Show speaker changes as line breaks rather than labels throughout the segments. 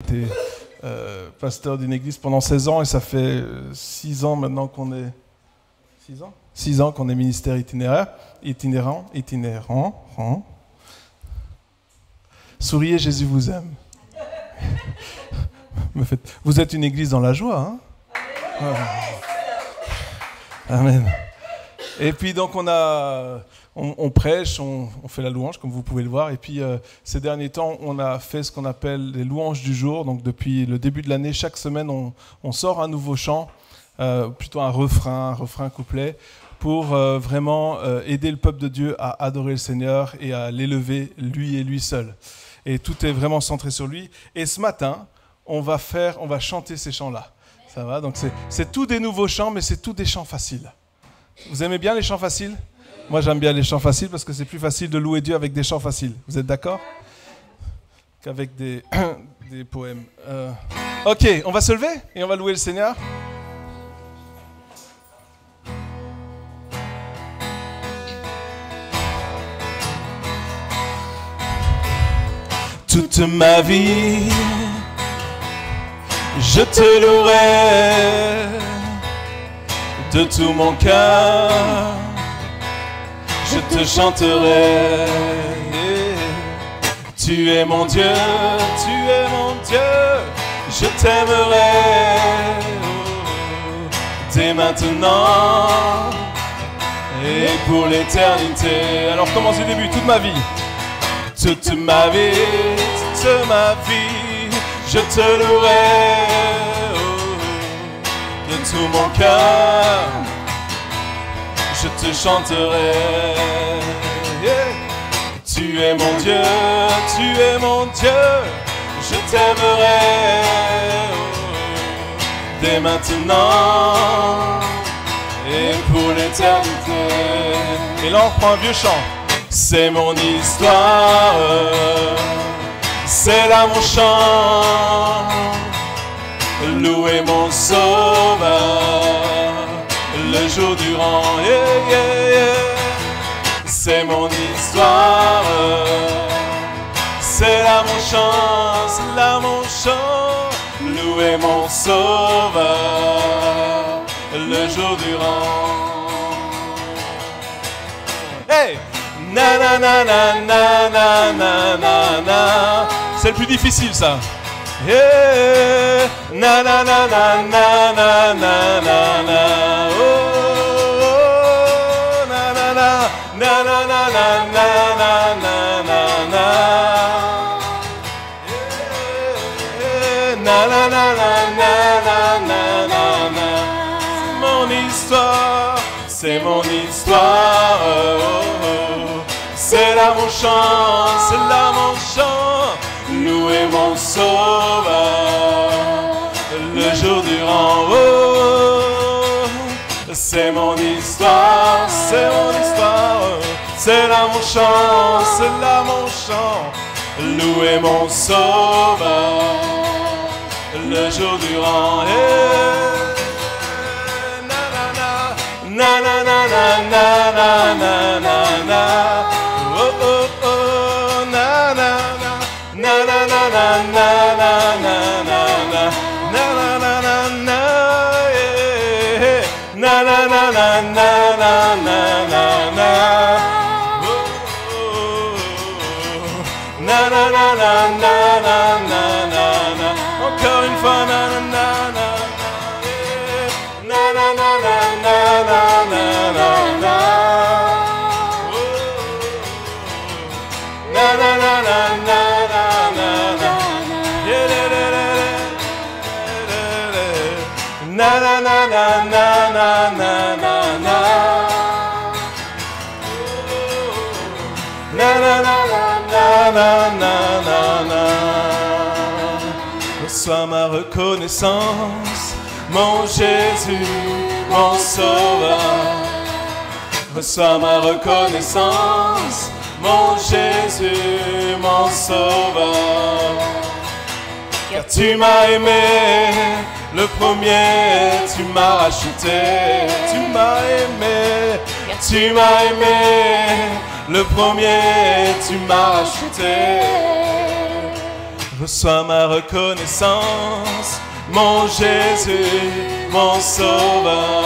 J'ai été pasteur d'une église pendant 16 ans et ça fait 6 ans maintenant qu'on est... 6 ans 6 ans qu'on est ministère itinérant. Souriez, Jésus vous aime. Vous êtes une église dans la joie, hein? Amen. Et puis donc on prêche, on fait la louange comme vous pouvez le voir. Et puis ces derniers temps, on a fait ce qu'on appelle les louanges du jour. Donc depuis le début de l'année, chaque semaine, on sort un nouveau chant, plutôt un refrain couplet, pour vraiment aider le peuple de Dieu à adorer le Seigneur et à l'élever lui et lui seul. Et tout est vraiment centré sur lui. Et ce matin, on va chanter ces chants-là. Ça va? Donc c'est tous des nouveaux chants, mais c'est tous des chants faciles. Vous aimez bien les chants faciles? Moi, j'aime bien les chants faciles parce que c'est plus facile de louer Dieu avec des chants faciles. Vous êtes d'accord? Qu'avec des poèmes. Ok, on va se lever et on va louer le Seigneur. Toute ma vie, je te louerai de tout mon cœur. Je te chanterai. Tu es mon Dieu, tu es mon Dieu. Je t'aimerai dès maintenant et pour l'éternité. Alors commence du début, toute ma vie. Toute ma vie, je te louerai de tout mon cœur. Je te chanterai. Tu es mon Dieu, tu es mon Dieu. Je t'aimerai dès maintenant et pour l'éternité. Et là on reprend un vieux chant. C'est mon histoire, c'est là mon chant. Louer mon sauveur le jour durant. Yeah, yeah, yeah. C'est mon histoire, c'est là mon chant, c'est là mon chant. Louer mon sauveur le jour durant. Hey! Na na na na na na na na na. C'est le plus difficile ça. Yeah. Na na na na na na na na na. Oh, oh, na na na na na na na na na na na. Yeah. Na na na na na na na na. C'est mon histoire, c'est mon histoire. Oh, oh. C'est là mon chant, c'est là mon chant. Louer mon sauveur le jour durant. Oh, c'est mon histoire, c'est mon histoire. C'est là mon chant, c'est là mon chant. Louer mon sauveur le jour durant. Na na na na na na na na na. Oh oh oh, na na na na na na na na na na na na na na, yeah. Na na na na na na na na na. Oh oh, na na na na na na na na. Encore une fois, na na na na. Na na na na na na na na na. Na na na na na na na na. Na na na na na na na na na. Na na na na na na na na. Reçois ma reconnaissance, mon Jésus, mon Sauveur. Reçois ma reconnaissance, mon Jésus, mon Sauveur. Car tu m'as aimé, le premier, tu m'as racheté. Tu m'as aimé, car tu m'as aimé, le premier, tu m'as racheté. Reçois ma reconnaissance, mon Jésus, mon Sauveur.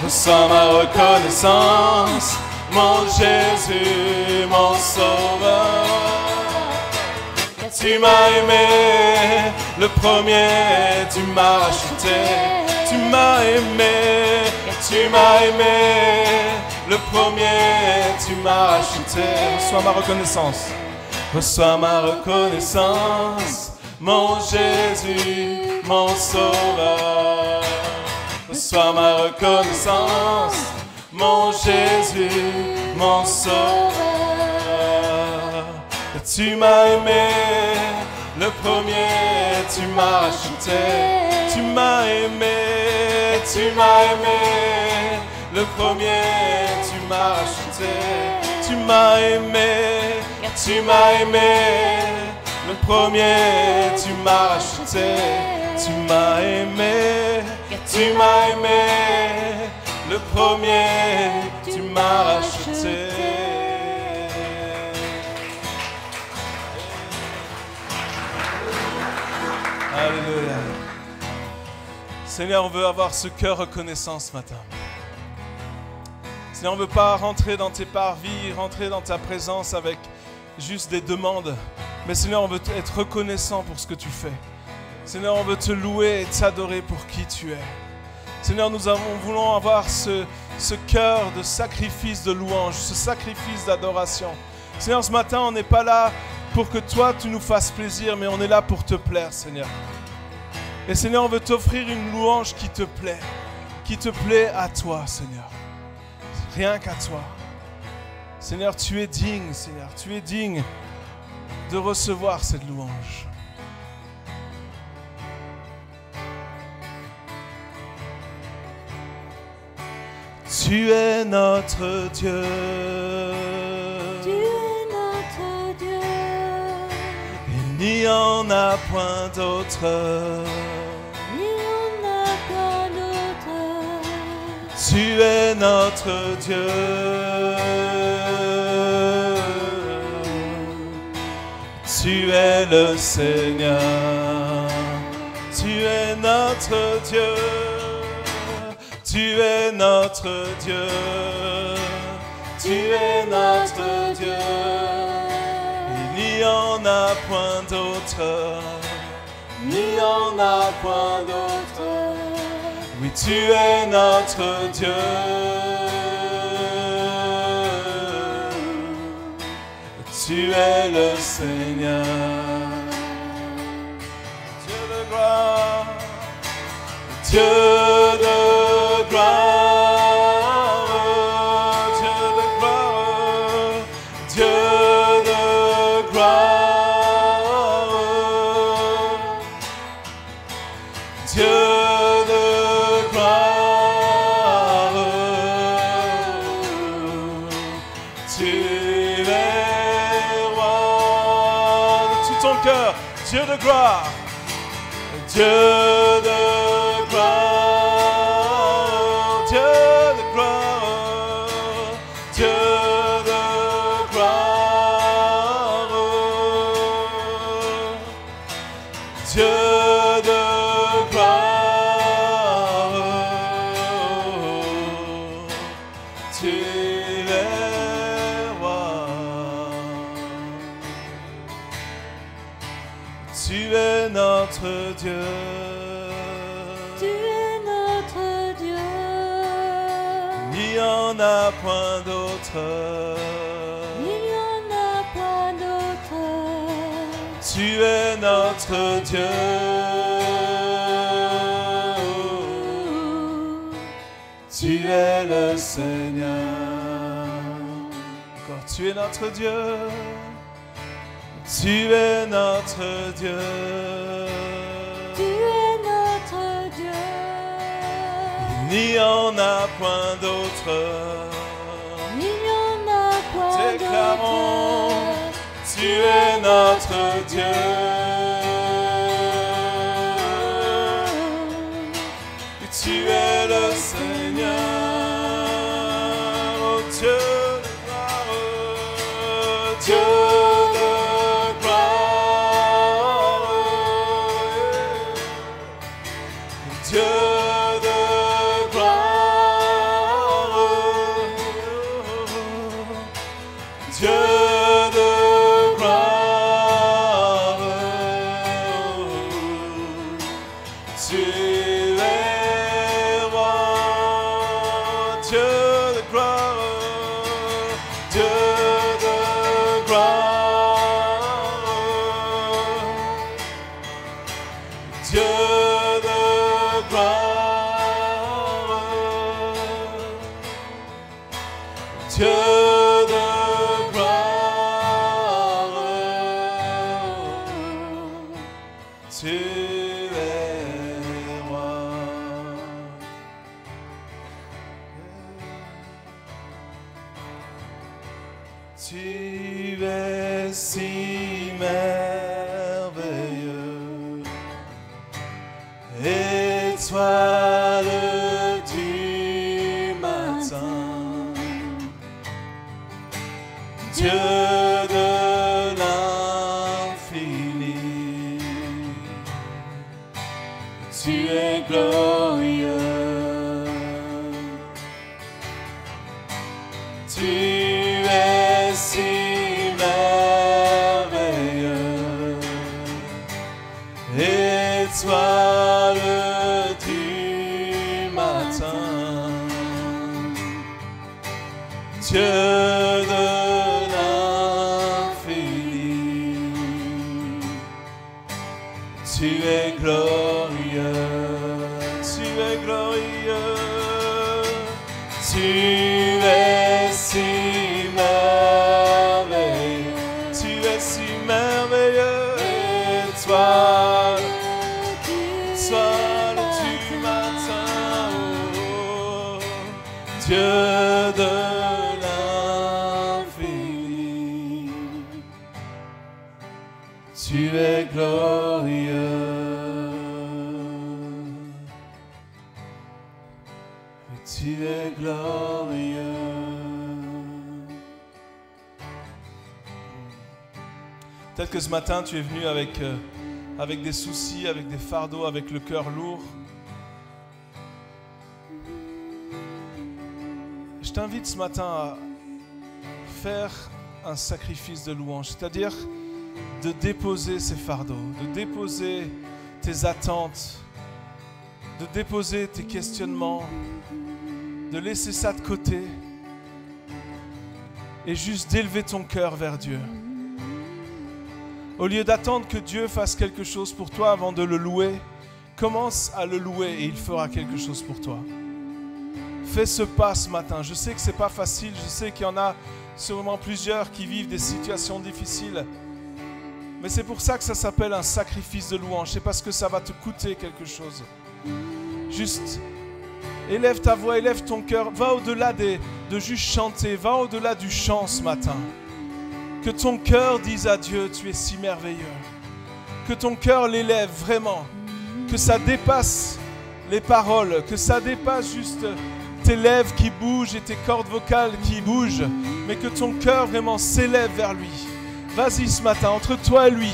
Reçois ma reconnaissance, mon Jésus, mon Sauveur. Tu m'as aimé, le premier, tu m'as racheté. Tu m'as aimé, tu m'as aimé, le premier, tu m'as racheté. Reçois ma reconnaissance. Reçois ma reconnaissance, mon Jésus, mon Sauveur. Reçois ma reconnaissance, mon Jésus, mon Sauveur. Tu m'as aimé, le premier, tu m'as racheté. Tu m'as aimé, tu m'as aimé, le premier, tu m'as racheté. Tu m'as aimé, tu m'as aimé, le premier, tu m'as racheté. Tu m'as aimé, tu m'as aimé, le premier, tu m'as racheté. Alléluia. Seigneur, on veut avoir ce cœur reconnaissant ce matin. Seigneur, on ne veut pas rentrer dans tes parvis, rentrer dans ta présence avec juste des demandes. Mais Seigneur, on veut être reconnaissant pour ce que tu fais. Seigneur, on veut te louer et t'adorer pour qui tu es. Seigneur, nous voulons avoir ce cœur de sacrifice de louange, ce sacrifice d'adoration. Seigneur, ce matin, on n'est pas là pour que toi, tu nous fasses plaisir, mais on est là pour te plaire, Seigneur. Et Seigneur, on veut t'offrir une louange qui te plaît à toi, Seigneur. Rien qu'à toi. Seigneur, tu es digne, Seigneur, tu es digne de recevoir cette louange. Tu es notre Dieu.
Tu es notre Dieu.
Il n'y en a point d'autre.
Il n'y en a point d'autre.
Tu es notre Dieu. Tu es le Seigneur. Tu es notre Dieu. Tu es notre Dieu, tu es notre Dieu, il n'y en a point d'autre, il n'y en a point d'autre, oui tu es notre Dieu, tu es le Seigneur, Dieu de gloire, Dieu de gloire, Dieu de gloire, Dieu de gloire, Dieu de gloire, tu es roi de tout ton cœur, Dieu de gloire, Dieu de gloire. Dieu.
Tu es notre Dieu.
Il n'y en a point d'autre.
Il n'y en a point d'autre.
Tu es notre Dieu. Tu es le Seigneur. Encore, tu es notre Dieu. Tu es notre Dieu.
Tu es notre Dieu.
Il n'y en a point d'autre.
Il n'y en a point
Déclarons,
d'autre.
tu es notre Dieu. Et tu es le Seigneur, oh Dieu de gloire, Dieu de gloire. Tu es roi, Dieu de gloire, Dieu de gloire, Dieu de gloire, Dieu de gloire, tu Tu es si merveilleux, étoile du matin, Dieu de l'infini, tu es glorieux, tu es si merveilleux, étoile du matin, Dieu de l'infini, tu es glorieux, tu es glorieux, tu es si merveilleux, tu es si merveilleux, étoile du matin, oh, Dieu de l'infini, tu es glorieux, tu es glorieux. Peut-être que ce matin, tu es venu avec des soucis, avec des fardeaux, avec le cœur lourd. Je t'invite ce matin à faire un sacrifice de louange, c'est-à-dire de déposer ces fardeaux, de déposer tes attentes, de déposer tes questionnements, de laisser ça de côté et juste d'élever ton cœur vers Dieu. Au lieu d'attendre que Dieu fasse quelque chose pour toi avant de le louer, commence à le louer et il fera quelque chose pour toi. Fais ce pas ce matin. Je sais que ce n'est pas facile, je sais qu'il y en a sûrement plusieurs qui vivent des situations difficiles. Mais c'est pour ça que ça s'appelle un sacrifice de louange. C'est parce que ça va te coûter quelque chose. Juste élève ta voix, élève ton cœur. Va au-delà de juste chanter. Va au-delà du chant ce matin. Que ton cœur dise à Dieu, tu es si merveilleux. Que ton cœur l'élève vraiment. Que ça dépasse les paroles. Que ça dépasse juste tes lèvres qui bougent et tes cordes vocales qui bougent. Mais que ton cœur vraiment s'élève vers lui. Vas-y ce matin, entre toi et lui.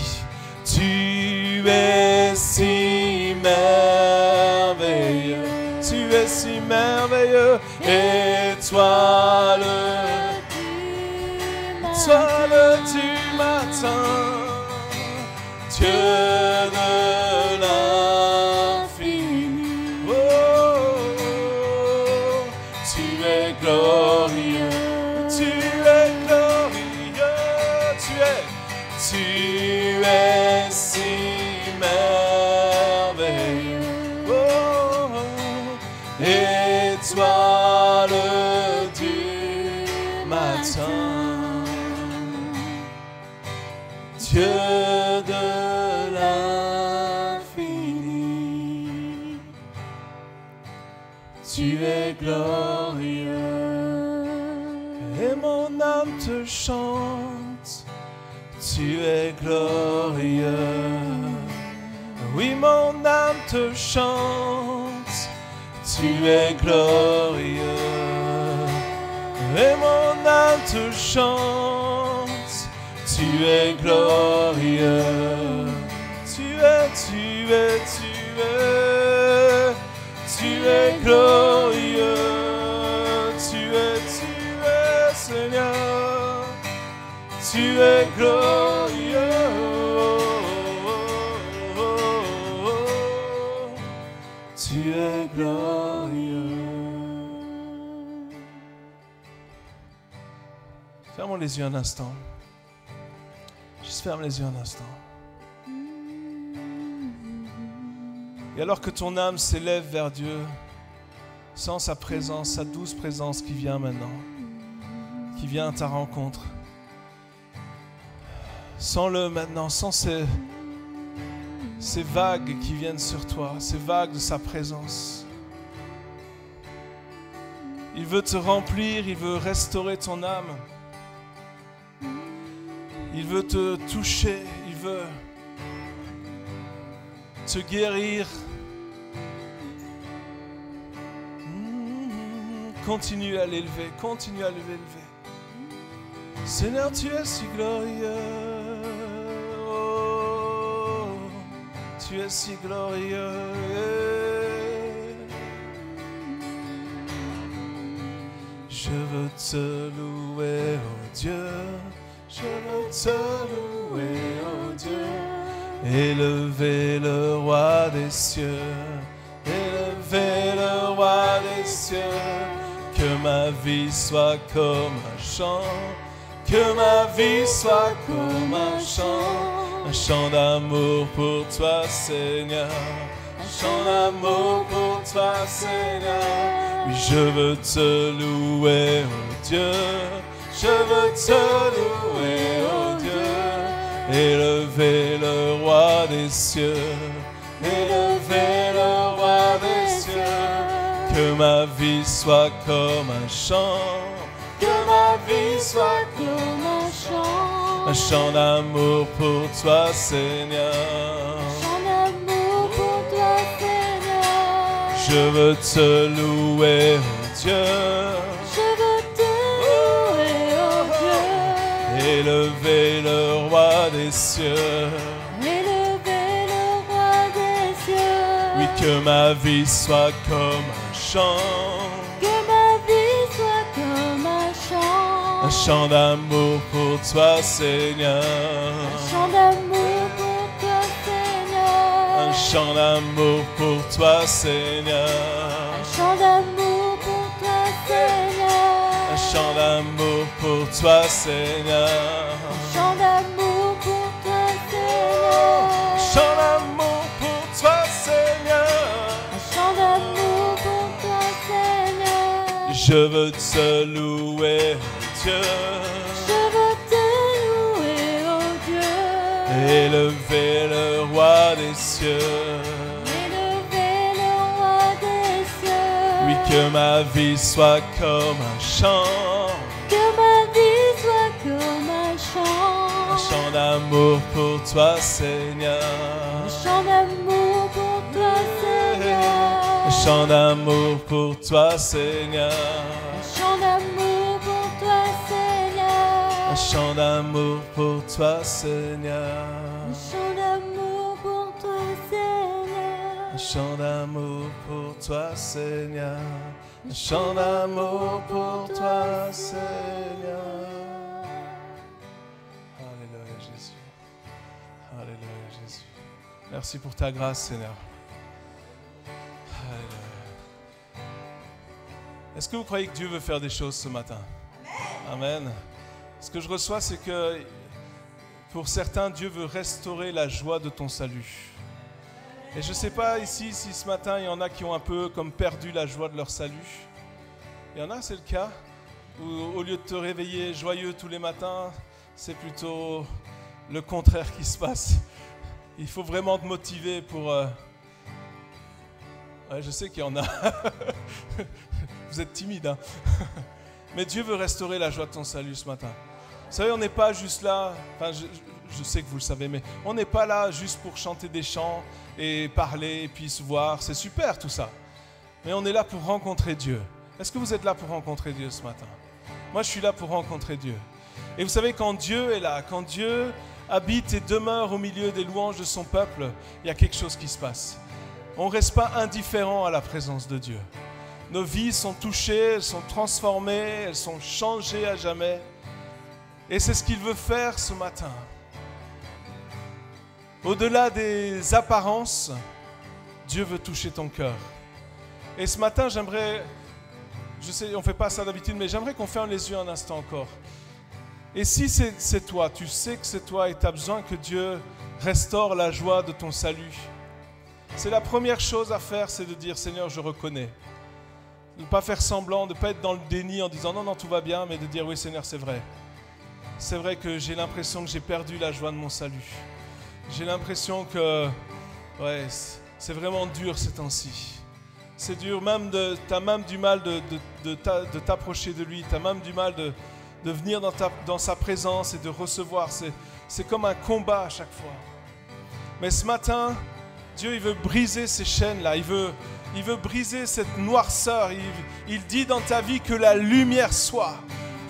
Tu es si merveilleux. Tu es si merveilleux. Étoile du matin, Dieu de l'infini, oh, tu es glorieux, tu es glorieux, tu es si merveilleux, oh, étoile du matin. Dieu de l'infini, tu es glorieux, et mon âme te chante, tu es glorieux, oui mon âme te chante, tu es glorieux, et mon âme te chante. Tu es glorieux, tu es glorieux, tu es Seigneur, tu es glorieux, tu es glorieux. Fermons les yeux un instant. Juste ferme les yeux un instant. Et alors que ton âme s'élève vers Dieu, sens sa présence, sa douce présence qui vient maintenant, qui vient à ta rencontre. Sens-le maintenant, sens ces vagues qui viennent sur toi, ces vagues de sa présence. Il veut te remplir, il veut restaurer ton âme. Il veut te toucher, il veut te guérir. Continue à l'élever, continue à l'élever. Seigneur, tu es si glorieux. Oh, tu es si glorieux. Je veux te louer, oh Dieu. Je veux te louer, oh Dieu. Élever le roi des cieux. Élever le roi des cieux. Que ma vie soit comme un chant. Que ma vie soit comme un chant d'amour pour toi, Seigneur. Un chant d'amour pour toi, Seigneur. Oui, je veux te louer, oh Dieu. Je veux te louer, oh Dieu. Élever le roi des cieux. Élever le roi des cieux. Que ma vie soit comme un chant. Que ma vie soit comme un chant d'amour pour toi, Seigneur.
Un chant d'amour pour toi, Seigneur.
Je veux te louer, oh Dieu.
Je veux te louer, oh Dieu.
Élever le roi des cieux.
Élever le roi des cieux.
Oui, que ma vie soit comme un chant.
Que ma vie soit comme un chant
d'amour pour toi, Seigneur.
Un chant d'amour pour toi, Seigneur.
Un chant d'amour pour toi, Seigneur.
Un chant d'amour pour toi, Seigneur.
Un chant d'amour pour toi, Seigneur.
Un chant d'amour pour toi, Seigneur.
Un chant d'amour pour toi, Seigneur.
Un chant d'amour pour toi, Seigneur.
Je veux te louer, Dieu.
Je veux te louer, oh Dieu.
Élever le roi des cieux.
Élever le roi des cieux.
Oui, que ma vie soit comme un chant.
Que ma vie soit comme un
chant d'amour pour toi, Seigneur.
Un chant d'amour pour toi, Seigneur.
Un chant d'amour pour toi, Seigneur.
Un chant d'amour pour toi, Seigneur.
Un chant d'amour pour toi, Seigneur.
Un chant d'amour pour toi, Seigneur.
Un chant d'amour pour toi, Seigneur. Un chant d'amour pour toi, Seigneur. Alléluia, Jésus. Alléluia, Jésus. Merci pour ta grâce, Seigneur. Alléluia. Est-ce que vous croyez que Dieu veut faire des choses ce matin? Amen. Ce que je reçois, c'est que pour certains, Dieu veut restaurer la joie de ton salut. Et je ne sais pas ici si ce matin, il y en a qui ont un peu comme perdu la joie de leur salut. Il y en a, c'est le cas, où au lieu de te réveiller joyeux tous les matins, c'est plutôt le contraire qui se passe. Il faut vraiment te motiver pour... Ouais, je sais qu'il y en a. Vous êtes timide, hein. Mais Dieu veut restaurer la joie de ton salut ce matin. Vous savez, on n'est pas juste là, enfin je sais que vous le savez, mais on n'est pas là juste pour chanter des chants et parler et puis se voir. C'est super tout ça. Mais on est là pour rencontrer Dieu. Est-ce que vous êtes là pour rencontrer Dieu ce matin? Moi, je suis là pour rencontrer Dieu. Et vous savez, quand Dieu est là, quand Dieu habite et demeure au milieu des louanges de son peuple, il y a quelque chose qui se passe. On ne reste pas indifférent à la présence de Dieu. Nos vies sont touchées, elles sont transformées, elles sont changées à jamais. Et c'est ce qu'il veut faire ce matin. Au-delà des apparences, Dieu veut toucher ton cœur. Et ce matin, j'aimerais, je sais, on ne fait pas ça d'habitude, mais j'aimerais qu'on ferme les yeux un instant encore. Et si c'est toi, tu sais que c'est toi et tu as besoin que Dieu restaure la joie de ton salut, c'est la première chose à faire, c'est de dire, Seigneur, je reconnais. De ne pas faire semblant, de ne pas être dans le déni en disant, non, tout va bien, mais de dire, oui, Seigneur, c'est vrai. C'est vrai que j'ai l'impression que j'ai perdu la joie de mon salut. J'ai l'impression que, ouais, c'est vraiment dur ces temps-ci. C'est dur, tu as même du mal de t'approcher de lui, tu as même du mal de venir dans sa présence et de recevoir. C'est comme un combat à chaque fois. Mais ce matin, Dieu, il veut briser ces chaînes-là, il veut briser cette noirceur. Il dit dans ta vie que la lumière soit,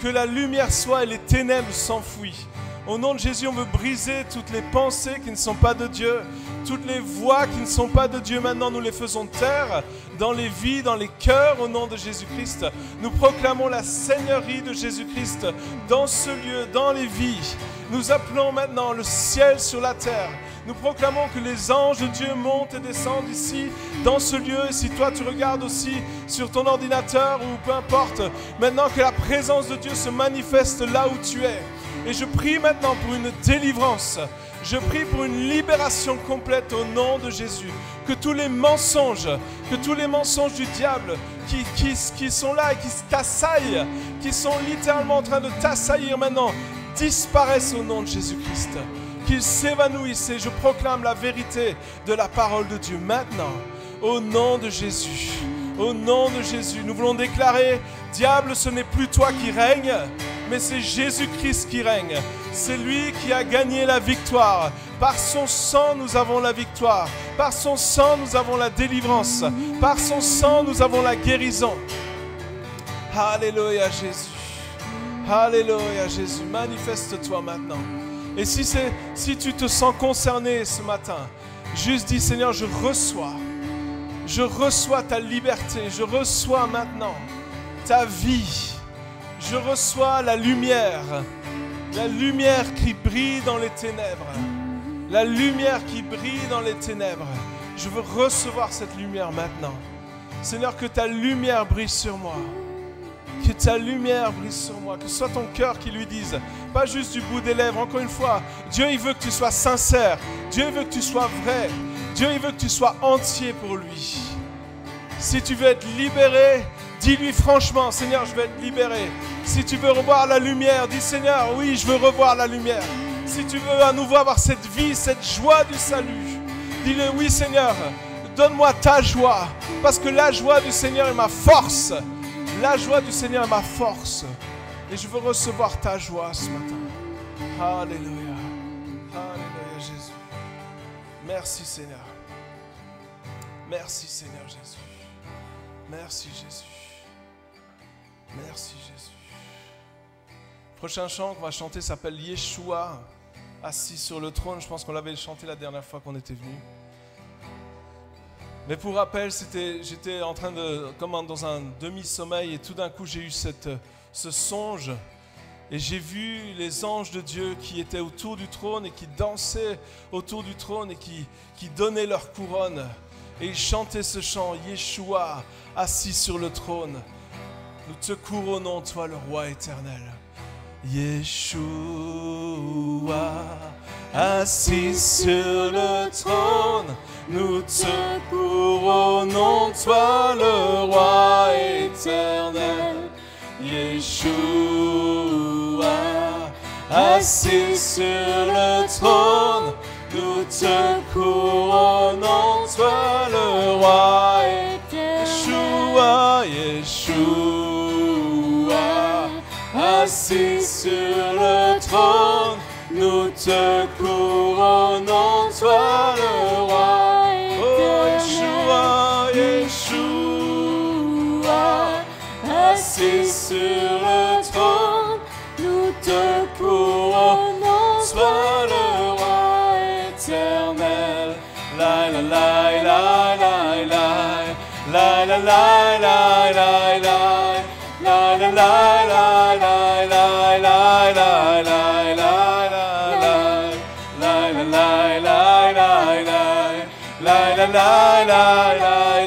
et les ténèbres s'enfuient. Au nom de Jésus, on veut briser toutes les pensées qui ne sont pas de Dieu, toutes les voix qui ne sont pas de Dieu. Maintenant, nous les faisons taire dans les vies, dans les cœurs, au nom de Jésus-Christ. Nous proclamons la seigneurie de Jésus-Christ dans ce lieu, dans les vies. Nous appelons maintenant le ciel sur la terre. Nous proclamons que les anges de Dieu montent et descendent ici, dans ce lieu. Et si toi, tu regardes aussi sur ton ordinateur ou peu importe, maintenant que la présence de Dieu se manifeste là où tu es. Et je prie maintenant pour une délivrance. Je prie pour une libération complète au nom de Jésus. Que tous les mensonges du diable qui sont là et qui t'assaillent, qui sont littéralement en train de t'assaillir maintenant, disparaissent au nom de Jésus-Christ. Qu'ils s'évanouissent et je proclame la vérité de la parole de Dieu maintenant. Au nom de Jésus. Au nom de Jésus, nous voulons déclarer, diable, ce n'est plus toi qui règne, mais c'est Jésus-Christ qui règne. C'est lui qui a gagné la victoire. Par son sang, nous avons la victoire. Par son sang, nous avons la délivrance. Par son sang, nous avons la guérison. Alléluia Jésus. Alléluia Jésus. Manifeste-toi maintenant. Et si tu te sens concerné ce matin, juste dis, Seigneur, je reçois ta liberté, je reçois maintenant ta vie, je reçois la lumière qui brille dans les ténèbres, la lumière qui brille dans les ténèbres. Je veux recevoir cette lumière maintenant. Seigneur, que ta lumière brille sur moi, que ta lumière brille sur moi, que ce soit ton cœur qui lui dise, pas juste du bout des lèvres. Encore une fois, Dieu il veut que tu sois sincère, Dieu il veut que tu sois vrai, Dieu il veut que tu sois entier pour lui. Si tu veux être libéré, dis-lui franchement, Seigneur, je veux être libéré. Si tu veux revoir la lumière, dis Seigneur, oui, je veux revoir la lumière. Si tu veux à nouveau avoir cette vie, cette joie du salut, dis-le, oui Seigneur, donne-moi ta joie, parce que la joie du Seigneur est ma force. La joie du Seigneur est ma force. Et je veux recevoir ta joie ce matin. Alléluia. Alléluia Jésus. Merci Seigneur. Merci Seigneur Jésus. Merci Jésus. Merci Jésus. Le prochain chant qu'on va chanter s'appelle Yeshua, assis sur le trône. Je pense qu'on l'avait chanté la dernière fois qu'on était venu. Mais pour rappel, j'étais en train comme dans un demi-sommeil et tout d'un coup j'ai eu ce songe et j'ai vu les anges de Dieu qui étaient autour du trône et qui dansaient autour du trône et qui donnaient leur couronne. Et ils chantaient ce chant, Yeshua, assis sur le trône. Nous te couronnons, toi le roi éternel. Yeshua, assis sur le trône. Nous te couronnons, toi le roi éternel. Yeshua, assis sur le trône. Nous te couronnons, toi le roi éternel. Yeshua, assis sur le trône. Nous te couronnons, toi le roi éternel. Yeshua, assis sur le trône. Nous te couronnons, toi le roi éternel. La la la la la la la la la la la la la la la la la la la la la la la la la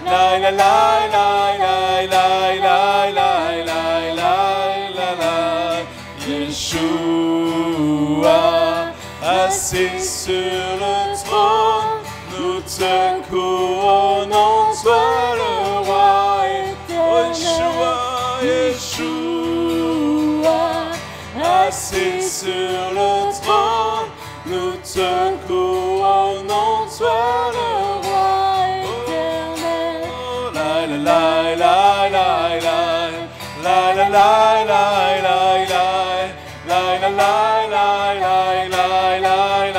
la la la la la la la la la Yeshua assis sur le trône, nous te couronnons, toi le roi éternel. Yeshua, assis sur le trône, nous te couronnons, toi le roi éternel. La la la la la la la la la la la la la la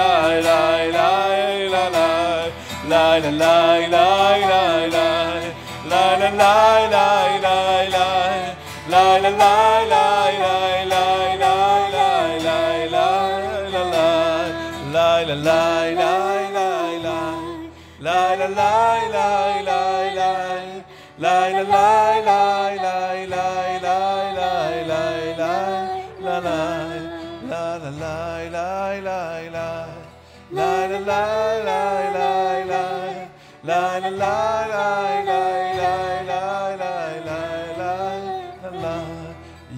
la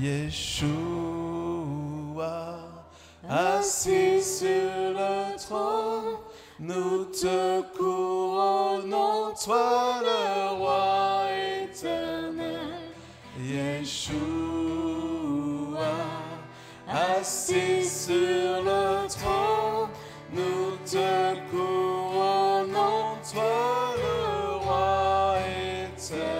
Yeshua, assis sur le trône, nous te couronnons, toi le roi éternel. Yeshua, assis sur le trône, nous te couronnons, toi le roi éternel.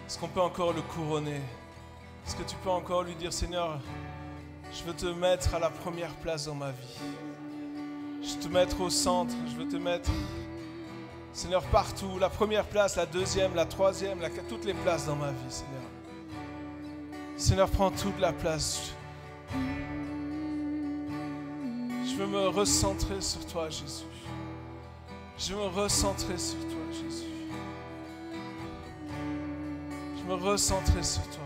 Est-ce qu'on peut encore le couronner? Est-ce que tu peux encore lui dire, Seigneur, je veux te mettre à la première place dans ma vie. Je veux te mettre au centre, je veux te mettre, Seigneur, partout. La première place, la deuxième, la troisième, toutes les places dans ma vie, Seigneur. Seigneur, prends toute la place. Je veux me recentrer sur toi, Jésus. Je veux me recentrer sur toi, Jésus. Je veux me recentrer sur toi.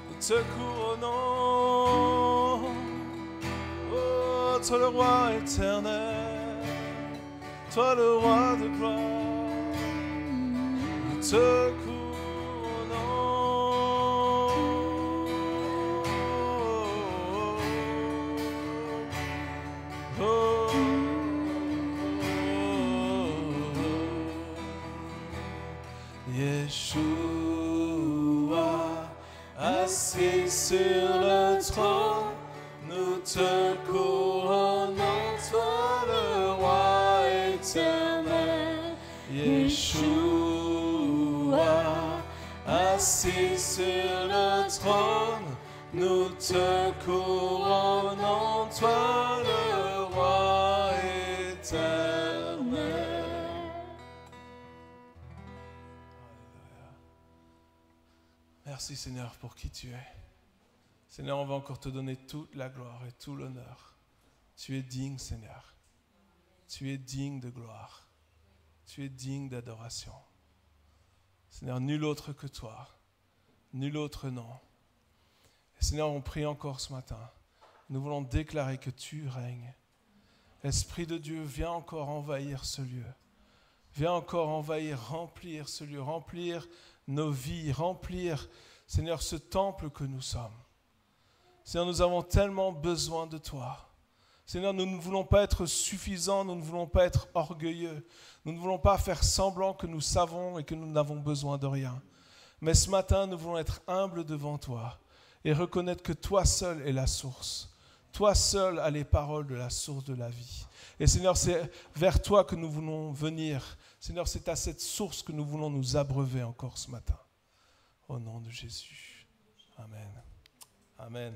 Nous te couronnons, oh, toi le roi éternel, toi le roi de gloire. Nous te couronnons, oh, Yeshua, assis sur le trône, nous te couronnons, toi le roi éternel. Yeshua, assis sur le trône, nous te couronnons, toi le roi éternel. Merci Seigneur pour qui tu es. Seigneur, on va encore te donner toute la gloire et tout l'honneur. Tu es digne, Seigneur. Tu es digne de gloire. Tu es digne d'adoration. Seigneur, nul autre que toi. Nul autre nom. Et Seigneur, on prie encore ce matin. Nous voulons déclarer que tu règnes. Esprit de Dieu, viens encore envahir ce lieu. Viens encore envahir, remplir ce lieu, remplir nos vies, remplir, Seigneur, ce temple que nous sommes. Seigneur, nous avons tellement besoin de toi. Seigneur, nous ne voulons pas être suffisants, nous ne voulons pas être orgueilleux. Nous ne voulons pas faire semblant que nous savons et que nous n'avons besoin de rien. Mais ce matin, nous voulons être humbles devant toi et reconnaître que toi seul es la source. Toi seul as les paroles de la source de la vie. Et Seigneur, c'est vers toi que nous voulons venir. Seigneur, c'est à cette source que nous voulons nous abreuver encore ce matin. Au nom de Jésus. Amen. Amen.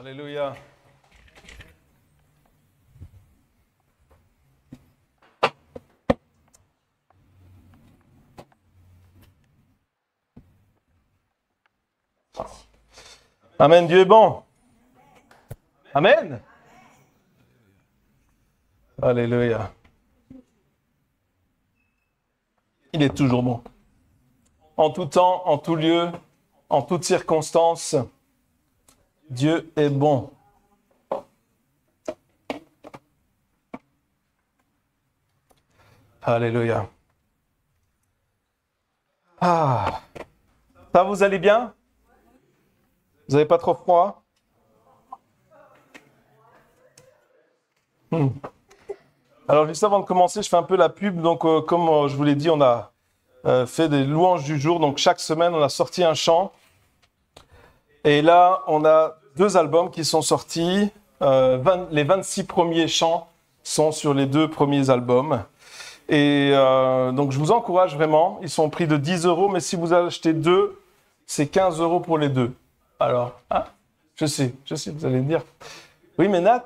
Alléluia. Amen, Dieu est bon. Amen. Alléluia. Il est toujours bon. En tout temps, en tout lieu, en toutes circonstances, Dieu est bon. Alléluia. Ah. Ça, vous allez bien? Vous n'avez pas trop froid? Alors, juste avant de commencer, je fais un peu la pub. Donc, comme je vous l'ai dit, on a fait des louanges du jour. Donc, chaque semaine, on a sorti un chant. Et là, on a 2 albums qui sont sortis. Les 26 premiers chants sont sur les 2 premiers albums. Et donc, je vous encourage vraiment. Ils sont au prix de 10 €. Mais si vous achetez 2, c'est 15 € pour les 2. Alors, hein, je sais, vous allez me dire. Oui, mais Nat,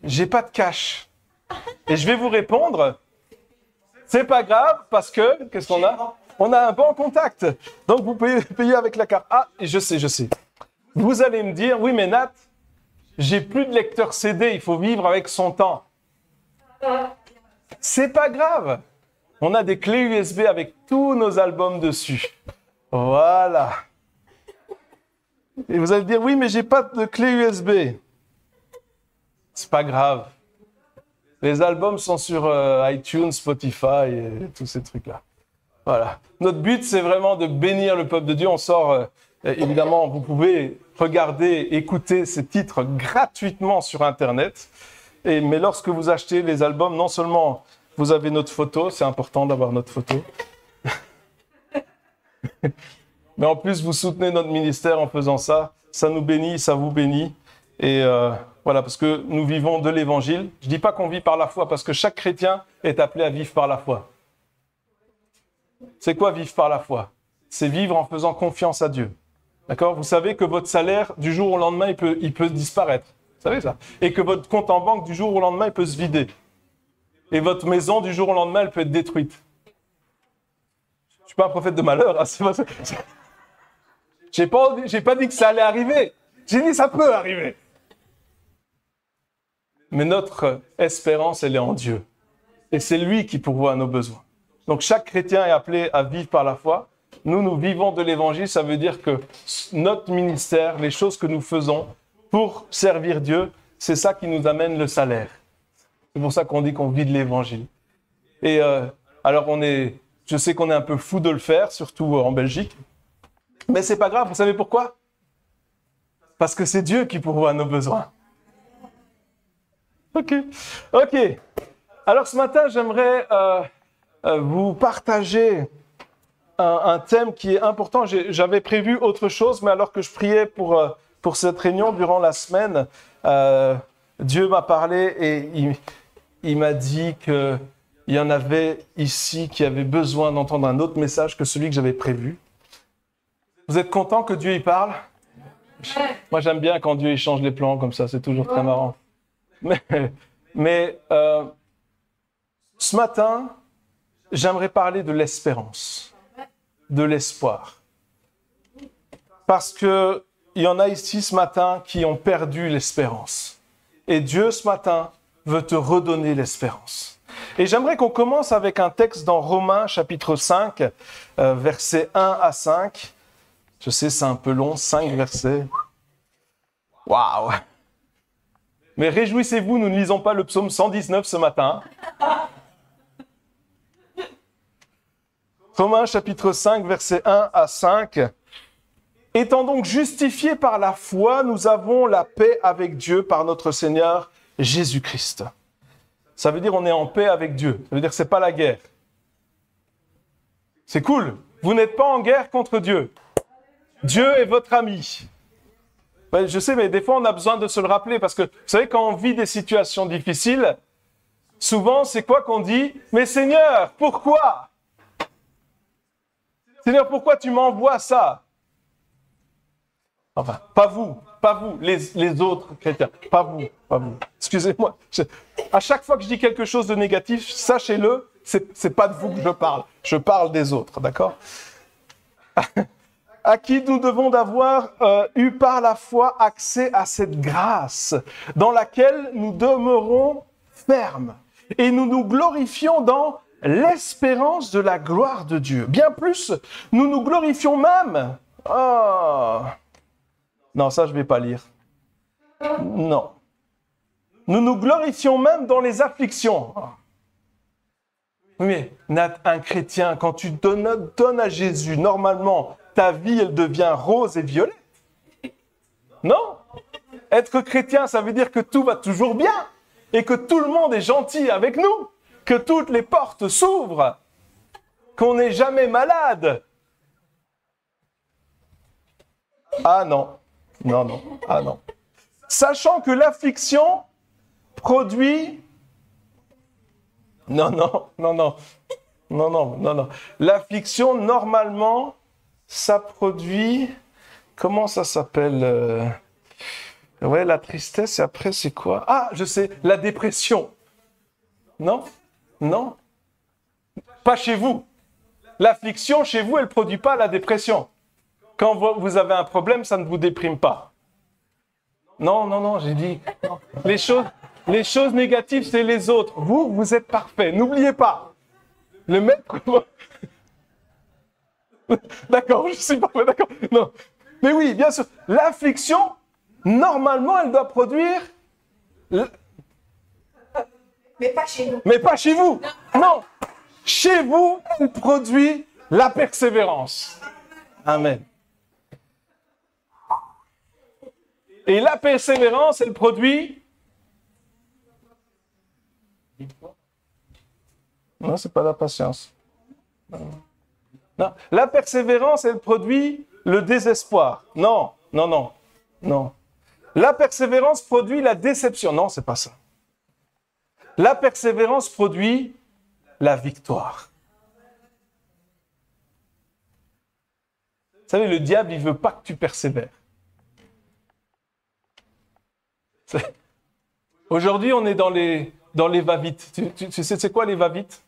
j'ai pas de cash. Et je vais vous répondre, c'est pas grave parce que, qu'est-ce qu'on a? On a un bon contact. Donc, vous pouvez payer avec la carte. Ah, je sais. Vous allez me dire, oui, mais Nat, j'ai plus de lecteur CD, il faut vivre avec son temps. C'est pas grave. On a des clés USB avec tous nos albums dessus. Voilà. Et vous allez dire, oui, mais j'ai pas de clé USB. C'est pas grave. Les albums sont sur iTunes, Spotify et tous ces trucs-là. Voilà. Notre but, c'est vraiment de bénir le peuple de Dieu. On sort, évidemment, vous pouvez regarder, écouter ces titres gratuitement sur Internet. Mais lorsque vous achetez les albums, non seulement vous avez notre photo, c'est important d'avoir notre photo, mais en plus, vous soutenez notre ministère en faisant ça. Ça nous bénit, ça vous bénit. Et voilà, parce que nous vivons de l'Évangile. Je ne dis pas qu'on vit par la foi, parce que chaque chrétien est appelé à vivre par la foi. C'est quoi vivre par la foi? C'est vivre en faisant confiance à Dieu. D'accord? Vous savez que votre salaire, du jour au lendemain, il peut disparaître. Vous savez ça? Et que votre compte en banque, du jour au lendemain, il peut se vider. Et votre maison, du jour au lendemain, elle peut être détruite. Je ne suis pas un prophète de malheur. Hein, j'ai pas dit que ça allait arriver. J'ai dit ça peut arriver. Mais notre espérance, elle est en Dieu. Et c'est lui qui pourvoit à nos besoins. Donc chaque chrétien est appelé à vivre par la foi. Nous vivons de l'Évangile. Ça veut dire que notre ministère, les choses que nous faisons pour servir Dieu, c'est ça qui nous amène le salaire. C'est pour ça qu'on dit qu'on vit de l'Évangile. Et alors je sais qu'on est un peu fou de le faire, surtout en Belgique. Mais c'est pas grave, vous savez pourquoi? Parce que c'est Dieu qui pourvoit à nos besoins. Ok. Alors ce matin, j'aimerais vous partager un thème qui est important. J'avais prévu autre chose, mais alors que je priais pour cette réunion durant la semaine, Dieu m'a parlé et il m'a dit qu'il y en avait ici qui avaient besoin d'entendre un autre message que celui que j'avais prévu. Vous êtes content que Dieu y parle? Moi, j'aime bien quand Dieu il change les plans comme ça, c'est toujours très marrant. Mais ce matin, j'aimerais parler de l'espérance, de l'espoir. Parce qu'il y en a ici ce matin qui ont perdu l'espérance. Et Dieu, ce matin, veut te redonner l'espérance. Et j'aimerais qu'on commence avec un texte dans Romains, chapitre 5, versets 1 à 5. Je sais, c'est un peu long, 5 versets. Waouh! Mais réjouissez-vous, nous ne lisons pas le psaume 119 ce matin. Romains, chapitre 5, versets 1 à 5. Étant donc justifiés par la foi, nous avons la paix avec Dieu par notre Seigneur Jésus-Christ. Ça veut dire on est en paix avec Dieu. Ça veut dire que ce n'est pas la guerre. C'est cool. Vous n'êtes pas en guerre contre Dieu. Dieu est votre ami. Ben, je sais, mais des fois, on a besoin de se le rappeler parce que, vous savez, quand on vit des situations difficiles, souvent, c'est quoi qu'on dit? Mais Seigneur, pourquoi? Seigneur, pourquoi tu m'envoies ça? Enfin, pas vous, pas vous, les autres chrétiens. Pas vous, pas vous. Excusez-moi. À chaque fois que je dis quelque chose de négatif, sachez-le, c'est pas de vous que je parle. Je parle des autres, d'accord? À qui nous devons d'avoir eu par la foi accès à cette grâce dans laquelle nous demeurons fermes et nous nous glorifions dans l'espérance de la gloire de Dieu. Bien plus, nous nous glorifions même. Oh. Non, ça je ne vais pas lire. Non. Nous nous glorifions même dans les afflictions. Oui, mais un chrétien, quand tu donnes à Jésus, normalement, ta vie, elle devient rose et violette. Non? Être chrétien, ça veut dire que tout va toujours bien et que tout le monde est gentil avec nous, que toutes les portes s'ouvrent, qu'on n'est jamais malade. Ah non, non, non, ah non. Sachant que l'affliction produit... Non, non, non, non, non, non, non, non. L'affliction, normalement, ça produit... Comment ça s'appelle Ouais, la tristesse, et après, c'est quoi? Ah, je sais, la dépression. Non? Non? Pas chez vous. L'affliction, chez vous, elle ne produit pas la dépression. Quand vous avez un problème, ça ne vous déprime pas. Non, non, non, j'ai dit... Non. Les choses négatives, c'est les autres. Vous, vous êtes parfait. N'oubliez pas. Le maître... D'accord, je suis parfait, d'accord. Non. Mais oui, bien sûr. L'affliction, normalement, elle doit produire...
Mais pas chez nous.
Mais pas chez vous. Non. Chez vous, elle produit la persévérance. Amen. Et la persévérance, elle produit... Non, c'est pas la patience. Non. La persévérance, elle produit le désespoir. Non, non, non, non. La persévérance produit la déception. Non, c'est pas ça. La persévérance produit la victoire. Vous savez, le diable, il veut pas que tu persévères. Aujourd'hui, on est dans les va-vite. Tu sais, c'est quoi les va-vite?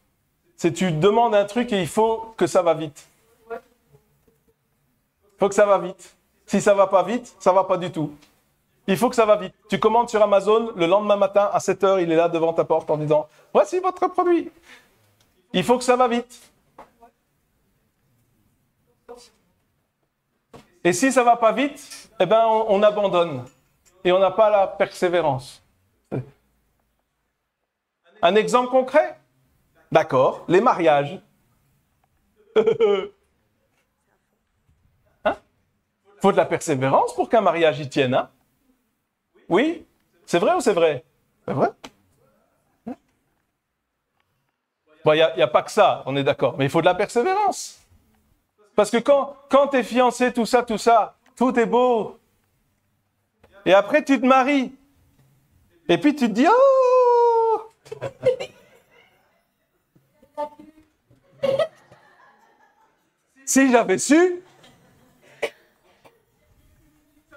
C'est tu demandes un truc et il faut que ça va vite. Il faut que ça va vite. Si ça va pas vite, ça va pas du tout. Il faut que ça va vite. Tu commandes sur Amazon, le lendemain matin, à 7 h, il est là devant ta porte en disant « Voici votre produit ». Il faut que ça va vite. Et si ça va pas vite, eh ben on abandonne. Et on n'a pas la persévérance. Un exemple concret? D'accord, les mariages. Hein? Faut de la persévérance pour qu'un mariage y tienne, hein? Oui? C'est vrai ou c'est vrai? C'est vrai? Bon, il n'y a pas que ça, on est d'accord, mais il faut de la persévérance. Parce que quand tu es fiancé, tout ça, tout est beau. Et après, tu te maries. Et puis, tu te dis, oh! Si j'avais su,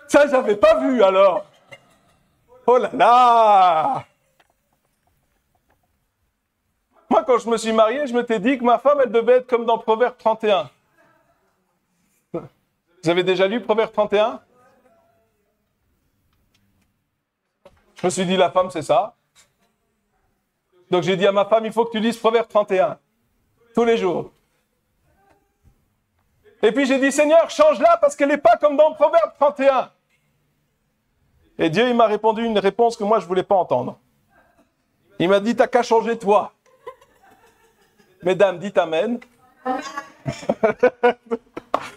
ça, j'avais pas vu, alors. Oh là là! Moi, quand je me suis marié, je m'étais dit que ma femme, elle devait être comme dans Proverbe 31. Vous avez déjà lu Proverbe 31? Je me suis dit, la femme, c'est ça. Donc, j'ai dit à ma femme, il faut que tu lises Proverbe 31. Tous les jours. Et puis, j'ai dit, Seigneur, change-la parce qu'elle n'est pas comme dans Proverbe 31. Et Dieu, il m'a répondu une réponse que moi, je ne voulais pas entendre. Il m'a dit, t'as qu'à changer toi. Mesdames, dites Amen.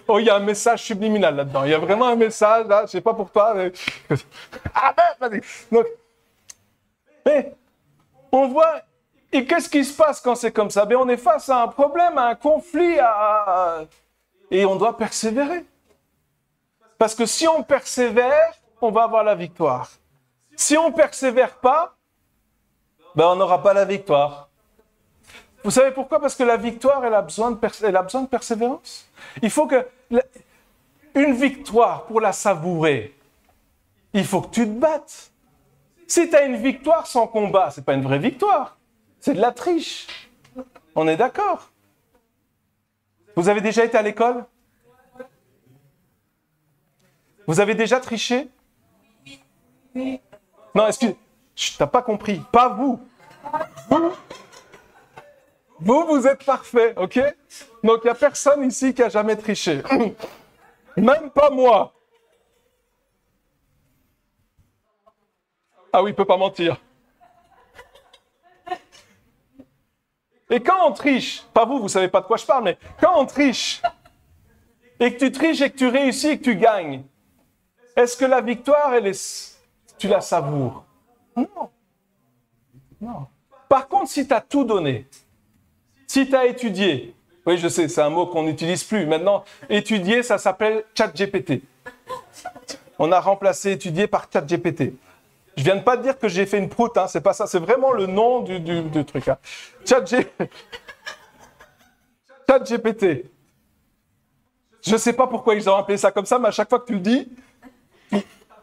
Oh, il y a un message subliminal là-dedans. Il y a vraiment un message, là, je ne sais pas pour toi. Mais... Amen, vas-y. Donc, mais on voit, et qu'est-ce qui se passe quand c'est comme ça? Ben, on est face à un problème, à un conflit, et on doit persévérer. Parce que si on persévère, on va avoir la victoire. Si on ne persévère pas, ben, on n'aura pas la victoire. Vous savez pourquoi? Parce que la victoire, elle a besoin de persévérance. Il faut que une victoire, pour la savourer,
Il faut que tu te battes. Si tu as une victoire sans combat, c'est pas une vraie victoire. C'est de la triche. On est d'accord? Vous avez déjà été à l'école? Vous avez déjà triché? Non, excuse. Tu n'as pas compris. Pas vous. Vous êtes parfait, ok? Donc, il n'y a personne ici qui a jamais triché. Même pas moi. Ah oui, il ne peut pas mentir. Et quand on triche, pas vous, vous ne savez pas de quoi je parle, mais quand on triche, et que tu triches et que tu réussis et que tu gagnes, est-ce que la victoire, tu la savoures? Non. Non. Par contre, si tu as tout donné, si tu as étudié, oui, je sais, c'est un mot qu'on n'utilise plus. Maintenant, étudier, ça s'appelle ChatGPT. On a remplacé étudier par ChatGPT. Je viens de pas te dire que j'ai fait une proute, hein, c'est pas ça, c'est vraiment le nom du truc. Hein. ChatGPT. Je sais pas pourquoi ils ont appelé ça comme ça, mais à chaque fois que tu le dis,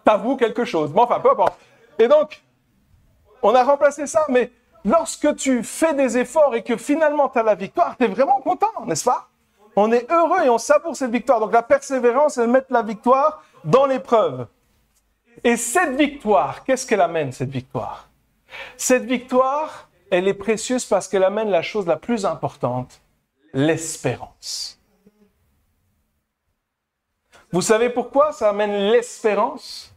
t'avoues quelque chose. Bon, enfin, peu importe. Et donc, on a remplacé ça, mais lorsque tu fais des efforts et que finalement tu as la victoire, tu es vraiment content, n'est-ce pas? On est heureux et on savoure cette victoire. Donc la persévérance, c'est de mettre la victoire dans l'épreuve. Et cette victoire, qu'est-ce qu'elle amène, cette victoire? Cette victoire, elle est précieuse parce qu'elle amène la chose la plus importante, l'espérance. Vous savez pourquoi ça amène l'espérance?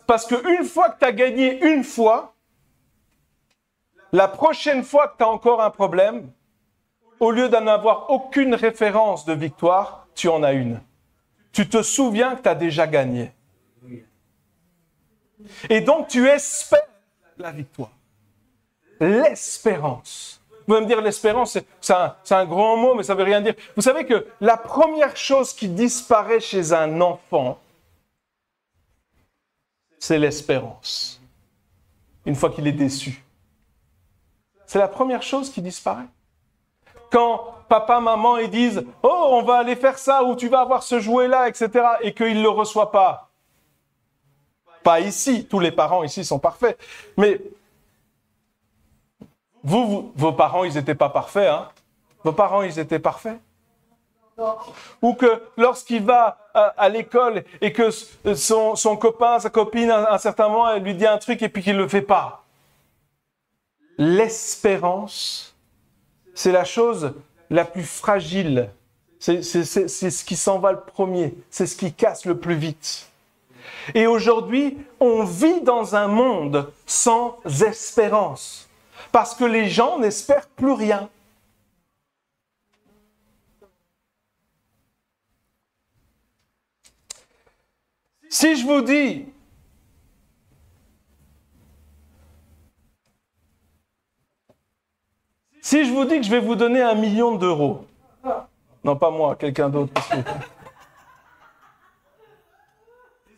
Parce qu'une fois que tu as gagné une fois, la prochaine fois que tu as encore un problème, au lieu d'en avoir aucune référence de victoire, tu en as une. Tu te souviens que tu as déjà gagné. Et donc, tu espères la victoire. L'espérance. Vous pouvez me dire, l'espérance, c'est un grand mot, mais ça ne veut rien dire. Vous savez que la première chose qui disparaît chez un enfant, c'est l'espérance. Une fois qu'il est déçu. C'est la première chose qui disparaît. Quand papa, maman, ils disent « Oh, on va aller faire ça, ou tu vas avoir ce jouet-là, etc. » et qu'ils ne le reçoivent pas. Pas ici, tous les parents ici sont parfaits. Mais vos parents, ils n'étaient pas parfaits. Hein? Vos parents, ils étaient parfaits. Ou que lorsqu'il va à l'école et que son copain, sa copine, à un certain moment, elle lui dit un truc et puis qu'il ne le fait pas. L'espérance, c'est la chose la plus fragile. C'est ce qui s'en va le premier. C'est ce qui casse le plus vite. Et aujourd'hui, on vit dans un monde sans espérance. Parce que les gens n'espèrent plus rien. Si je vous dis, que je vais vous donner 1 million d'euros, non pas moi, quelqu'un d'autre.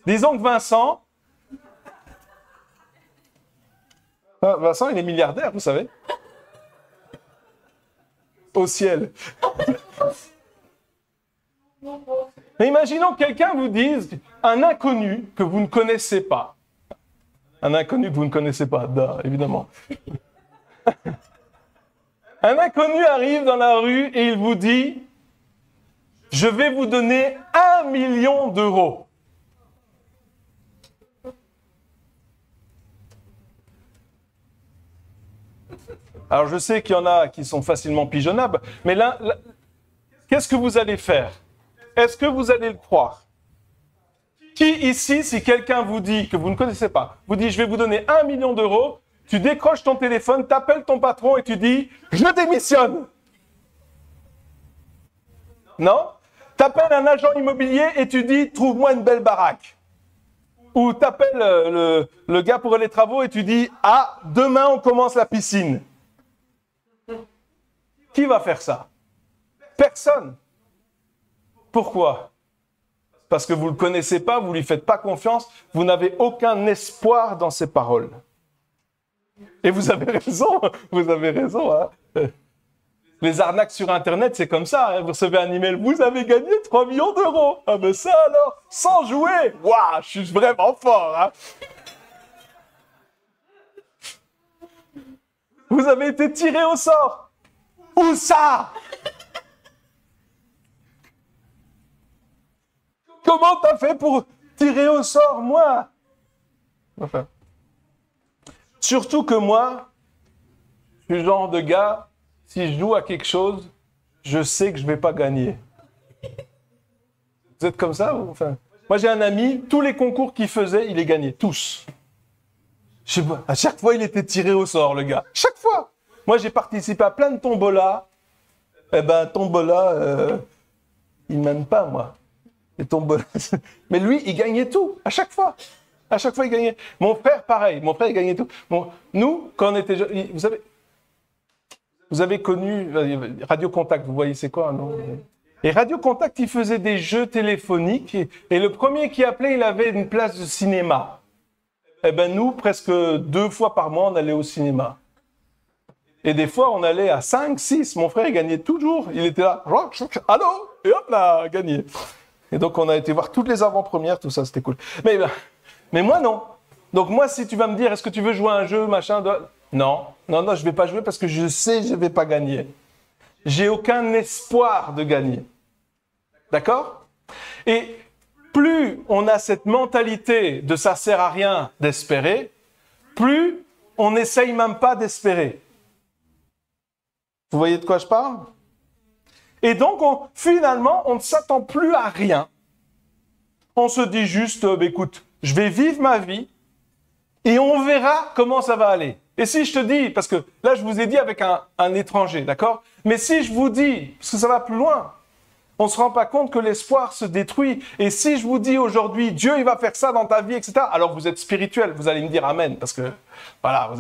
Disons que Vincent, il est milliardaire, vous savez, au ciel. Mais imaginons que quelqu'un vous dise, un inconnu que vous ne connaissez pas, évidemment. Un inconnu arrive dans la rue et il vous dit, je vais vous donner 1 million d'euros. Alors je sais qu'il y en a qui sont facilement pigeonnables, mais là, qu'est-ce que vous allez faire? Est-ce que vous allez le croire? Qui ici, si quelqu'un vous dit, que vous ne connaissez pas, vous dit je vais vous donner 1 million d'euros, tu décroches ton téléphone, tu appelles ton patron et tu dis je démissionne? Non? Tu appelles un agent immobilier et tu dis trouve-moi une belle baraque. Ou tu appelles le gars pour les travaux et tu dis ah, demain on commence la piscine. Qui va faire ça? Personne. Pourquoi? Parce que vous ne le connaissez pas, vous ne lui faites pas confiance, vous n'avez aucun espoir dans ses paroles. Et vous avez raison, hein. Les arnaques sur Internet, c'est comme ça. Hein. Vous recevez un email, vous avez gagné 3 millions d'euros. Ah ben ça alors, sans jouer. Waouh, je suis vraiment fort. Hein. Vous avez été tiré au sort. Où ça? Comment t'as fait pour tirer au sort, moi? Enfin. Surtout que moi, je suis le genre de gars, si je joue à quelque chose, je sais que je ne vais pas gagner. Vous êtes comme ça? Enfin, moi, j'ai un ami, tous les concours qu'il faisait, il les gagnait, tous. Je sais pas, à chaque fois, il était tiré au sort, le gars. Chaque fois. Moi, j'ai participé à plein de tombolas. Eh ben, tombola, il ne m'aime pas, moi. Les tombolas. Mais lui, il gagnait tout, à chaque fois. À chaque fois, il gagnait. Mon frère, pareil. Mon frère, il gagnait tout. Bon, nous, quand on était jeunes, vous avez connu Radio Contact, vous voyez c'est quoi, non? Et Radio Contact, il faisait des jeux téléphoniques. Et le premier qui appelait, il avait une place de cinéma. Eh ben nous, presque 2 fois par mois, on allait au cinéma. Et des fois, on allait à 5, 6. Mon frère, il gagnait toujours. Il était là. Allô? Et hop là, gagné. Et donc, on a été voir toutes les avant-premières, tout ça, c'était cool. Mais moi, non. Donc moi, si tu vas me dire, est-ce que tu veux jouer à un jeu, machin, non, je ne vais pas jouer parce que je sais que je ne vais pas gagner. J'ai aucun espoir de gagner. D'accord? Et plus on a cette mentalité de ça sert à rien d'espérer, plus on n'essaye même pas d'espérer. Vous voyez de quoi je parle? Et donc, finalement, on ne s'attend plus à rien. On se dit juste, écoute, je vais vivre ma vie et on verra comment ça va aller. Et si je te dis, parce que là, je vous ai dit avec un étranger, d'accord? Mais si je vous dis, parce que ça va plus loin, on ne se rend pas compte que l'espoir se détruit. Et si je vous dis aujourd'hui, Dieu, il va faire ça dans ta vie, etc., alors vous êtes spirituel, vous allez me dire Amen, parce que, voilà,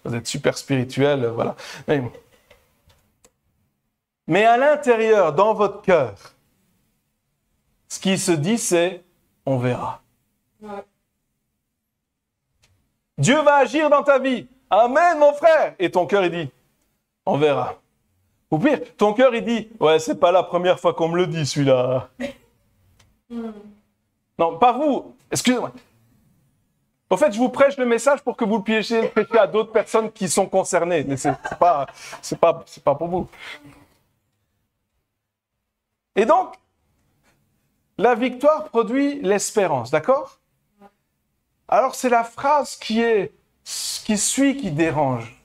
vous êtes super spirituel, voilà. Mais à l'intérieur, dans votre cœur, ce qui se dit, c'est, on verra. Ouais. Dieu va agir dans ta vie. Amen, mon frère. Et ton cœur, il dit, on verra. Ou pire, ton cœur, il dit, ouais, c'est pas la première fois qu'on me le dit, celui-là. Non, pas vous. Excusez-moi. En fait, je vous prêche le message pour que vous le puissiez le prêcher à d'autres personnes qui sont concernées. Mais c'est pas pour vous. Et donc, la victoire produit l'espérance, d'accord? Alors, c'est la phrase qui dérange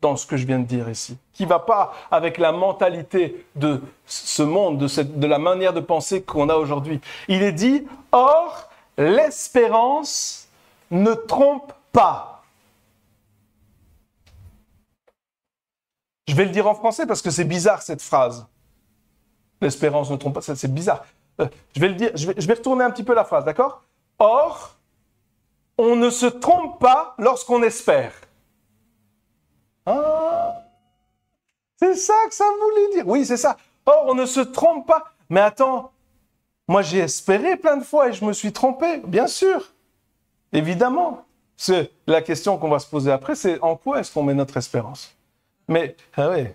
dans ce que je viens de dire ici, qui ne va pas avec la mentalité de ce monde, de la manière de penser qu'on a aujourd'hui. Il est dit, or, l'espérance ne trompe pas. Je vais le dire en français parce que c'est bizarre cette phrase. L'espérance ne trompe pas, c'est bizarre. Je vais le dire, je vais retourner un petit peu la phrase, d'accord? Or, on ne se trompe pas lorsqu'on espère. Ah, c'est ça que ça voulait dire. Oui, c'est ça. Or, on ne se trompe pas. Mais attends, moi j'ai espéré plein de fois et je me suis trompé, bien sûr. Évidemment. C'est la question qu'on va se poser après, c'est en quoi est-ce qu'on met notre espérance? Mais, ah oui,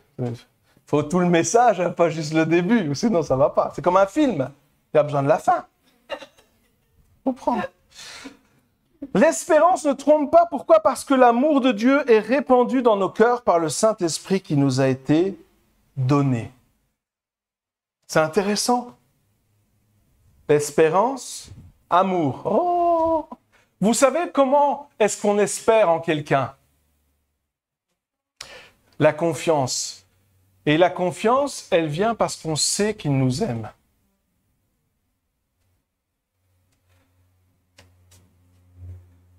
faut tout le message, hein, pas juste le début, sinon ça va pas. C'est comme un film, il y a besoin de la fin. Faut prendre. L'espérance ne trompe pas, pourquoi? Parce que l'amour de Dieu est répandu dans nos cœurs par le Saint-Esprit qui nous a été donné. C'est intéressant. Espérance, amour. Oh! Vous savez comment est-ce qu'on espère en quelqu'un? La confiance. Et la confiance, elle vient parce qu'on sait qu'il nous aime.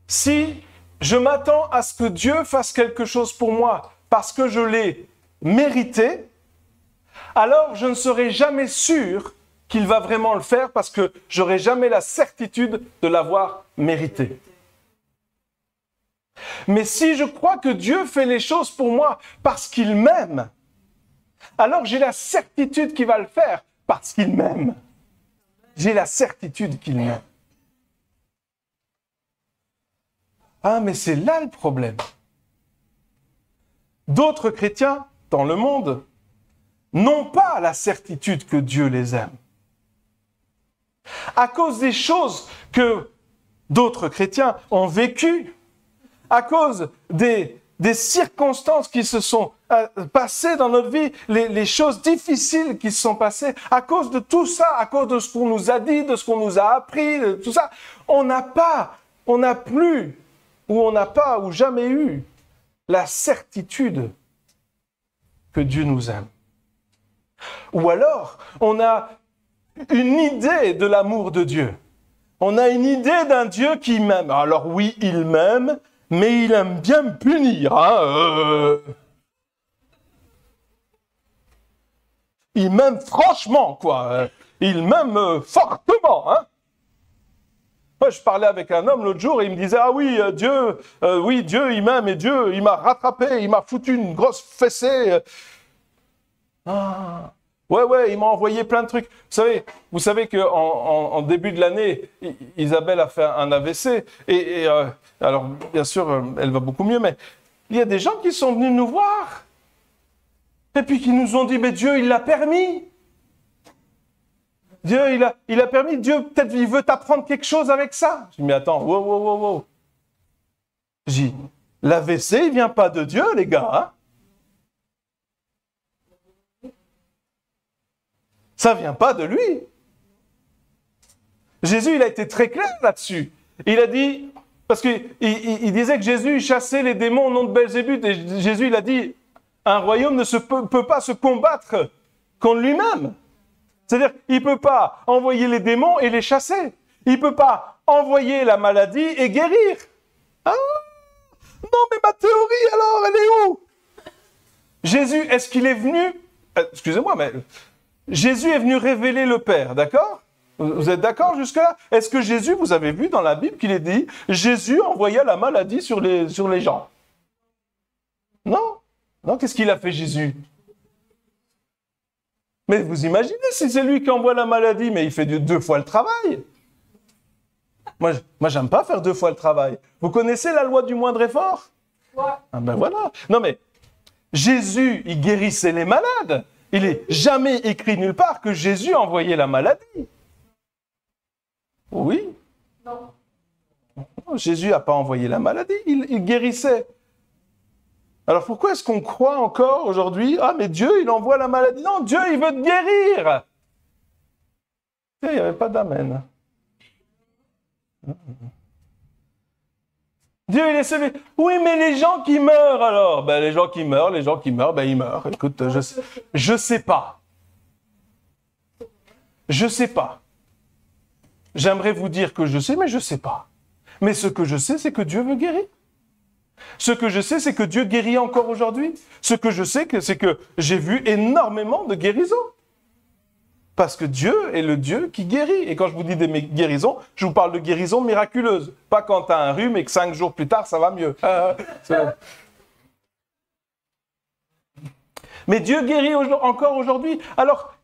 Si je m'attends à ce que Dieu fasse quelque chose pour moi parce que je l'ai mérité, alors je ne serai jamais sûr qu'il va vraiment le faire parce que j'aurai jamais la certitude de l'avoir mérité. Mais si je crois que Dieu fait les choses pour moi parce qu'il m'aime, alors j'ai la certitude qu'il va le faire parce qu'il m'aime. J'ai la certitude qu'il m'aime. Ah, mais c'est là le problème. D'autres chrétiens dans le monde n'ont pas la certitude que Dieu les aime. À cause des choses que d'autres chrétiens ont vécues, à cause des circonstances qui se sont passées dans notre vie, les choses difficiles qui se sont passées, à cause de tout ça, à cause de ce qu'on nous a dit, de ce qu'on nous a appris, de tout ça, on n'a plus, ou jamais eu la certitude que Dieu nous aime. Ou alors, on a une idée de l'amour de Dieu. On a une idée d'un Dieu qui m'aime. Alors oui, il m'aime, mais il aime bien me punir. Il m'aime franchement, quoi. Il m'aime fortement. Moi, je parlais avec un homme l'autre jour et il me disait « Ah oui, Dieu, il m'aime et Dieu, il m'a rattrapé, il m'a foutu une grosse fessée. » Ouais, il m'a envoyé plein de trucs. Vous savez qu'en début de l'année, Isabelle a fait un AVC. Alors, bien sûr, elle va beaucoup mieux, mais il y a des gens qui sont venus nous voir. Et puis qui nous ont dit, mais Dieu, il l'a permis. Dieu, il a permis. Dieu, peut-être, il veut t'apprendre quelque chose avec ça. Je dis, mais attends, wow. Je dis, l'AVC, il vient pas de Dieu, les gars, Ça vient pas de lui. Jésus, il a été très clair là-dessus. Il a dit, parce qu'il disait que Jésus chassait les démons au nom de Belzébuth, et Jésus, il a dit, un royaume ne peut pas se combattre contre lui-même. C'est-à-dire, il ne peut pas envoyer les démons et les chasser. Il ne peut pas envoyer la maladie et guérir. Ah, non, mais ma théorie, alors, elle est où? Jésus, est-ce qu'il est venu... excusez-moi, mais... Jésus est venu révéler le Père, d'accord? Vous êtes d'accord jusque-là? Est-ce que Jésus, vous avez vu dans la Bible qu'il est dit, Jésus envoya la maladie sur les gens? Non. Non, qu'est-ce qu'il a fait Jésus? Mais vous imaginez si c'est lui qui envoie la maladie, mais il fait 2 fois le travail. Moi, j'aime pas faire 2 fois le travail. Vous connaissez la loi du moindre effort? Ouais. Ah ben voilà. Non mais, Jésus, il guérissait les malades. Il n'est jamais écrit nulle part que Jésus envoyait la maladie. Oui. Non. Non, Jésus n'a pas envoyé la maladie, il guérissait. Alors pourquoi est-ce qu'on croit encore aujourd'hui, ah mais Dieu, il envoie la maladie? Non, Dieu, il veut te guérir. Il n'y avait pas d'amen. Dieu, il est celui... Oui, mais les gens qui meurent, alors? Ben, les gens qui meurent, ben, ils meurent. Écoute, je sais pas. Je sais pas. J'aimerais vous dire que je sais, mais je sais pas. Mais ce que je sais, c'est que Dieu veut guérir. Ce que je sais, c'est que Dieu guérit encore aujourd'hui. Ce que je sais, c'est que j'ai vu énormément de guérisons. Parce que Dieu est le Dieu qui guérit. Et quand je vous dis des guérisons, je vous parle de guérisons miraculeuses. Pas quand tu as un rhume et que 5 jours plus tard, ça va mieux. Mais Dieu guérit encore aujourd'hui. Alors,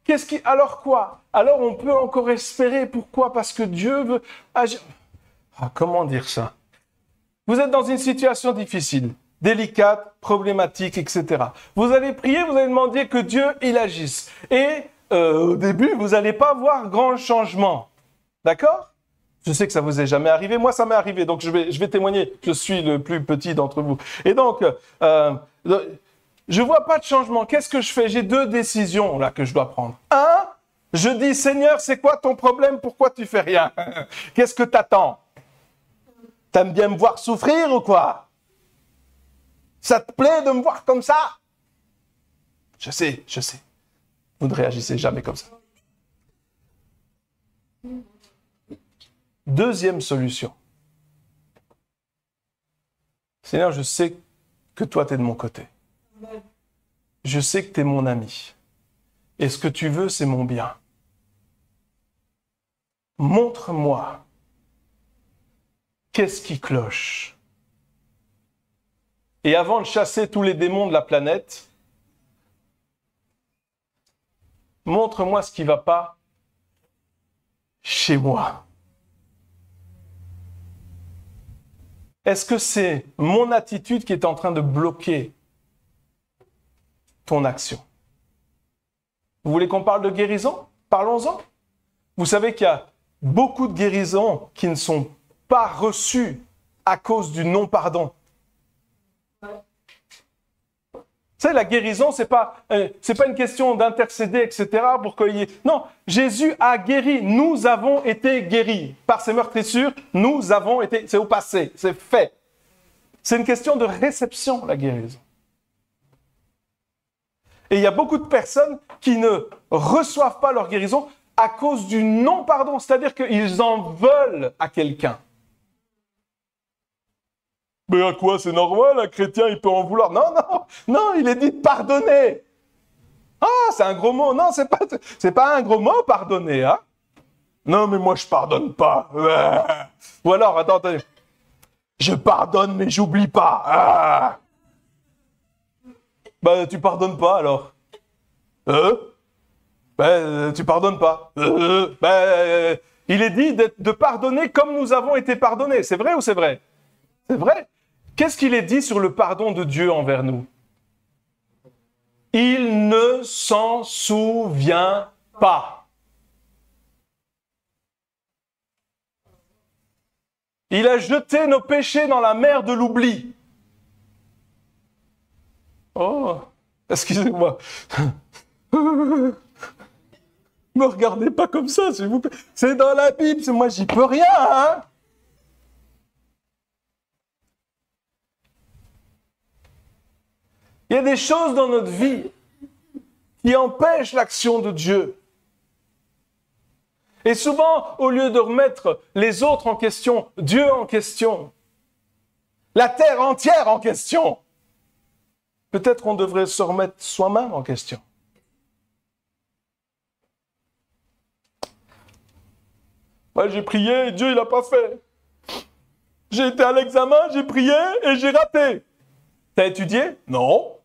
alors quoi? Alors on peut encore espérer. Pourquoi? Parce que Dieu veut agir. Comment dire ça? Vous êtes dans une situation difficile, délicate, problématique, etc. Vous allez prier, vous allez demander que Dieu, il agisse. Et au début, vous n'allez pas voir grand changement. D'accord? Je sais que ça vous est jamais arrivé. Moi, ça m'est arrivé. Donc, je vais témoigner. Je suis le plus petit d'entre vous. Et donc, je vois pas de changement. Qu'est-ce que je fais? J'ai 2 décisions là que je dois prendre. 1, je dis, Seigneur, c'est quoi ton problème? Pourquoi tu fais rien? Qu'est-ce que t'attends? T'aimes bien me voir souffrir ou quoi? Ça te plaît de me voir comme ça? Je sais. Vous ne réagissez jamais comme ça. 2e solution. Seigneur, je sais que toi, tu es de mon côté. Je sais que tu es mon ami. Et ce que tu veux, c'est mon bien. Montre-moi qu'est-ce qui cloche. Et avant de chasser tous les démons de la planète, montre-moi ce qui ne va pas chez moi. Est-ce que c'est mon attitude qui est en train de bloquer ton action? Vous voulez qu'on parle de guérison? Parlons-en. Vous savez qu'il y a beaucoup de guérisons qui ne sont pas reçues à cause du non-pardon. Tu sais, la guérison, c'est pas une question d'intercéder, etc. pour qu'il y ait... Non, Jésus a guéri. Nous avons été guéris. Par ses meurtrissures, nous avons été... C'est au passé, c'est fait. C'est une question de réception, la guérison. Et il y a beaucoup de personnes qui ne reçoivent pas leur guérison à cause du non-pardon. C'est-à-dire qu'ils en veulent à quelqu'un. Mais à quoi? C'est normal, un chrétien, il peut en vouloir. Non, il est dit de pardonner. Ah, c'est un gros mot. Non, c'est pas un gros mot, pardonner. Hein? Non, mais moi, je pardonne pas. Ou alors, attendez. Je pardonne, mais j'oublie pas. Ah. Ben, tu pardonnes pas, alors. Tu pardonnes pas. Il est dit de pardonner comme nous avons été pardonnés. C'est vrai ou c'est vrai? C'est vrai. Qu'est-ce qu'il est dit sur le pardon de Dieu envers nous? Il ne s'en souvient pas. Il a jeté nos péchés dans la mer de l'oubli. Oh, excusez-moi. Me regardez pas comme ça, s'il vous plaît. C'est dans la Bible, moi j'y peux rien, hein. Il y a des choses dans notre vie qui empêchent l'action de Dieu. Et souvent, au lieu de remettre les autres en question, Dieu en question, la terre entière en question, peut-être on devrait se remettre soi-même en question. Moi, j'ai prié et Dieu, il n'a pas fait. J'ai été à l'examen, j'ai prié et j'ai raté. T'as étudié? Non.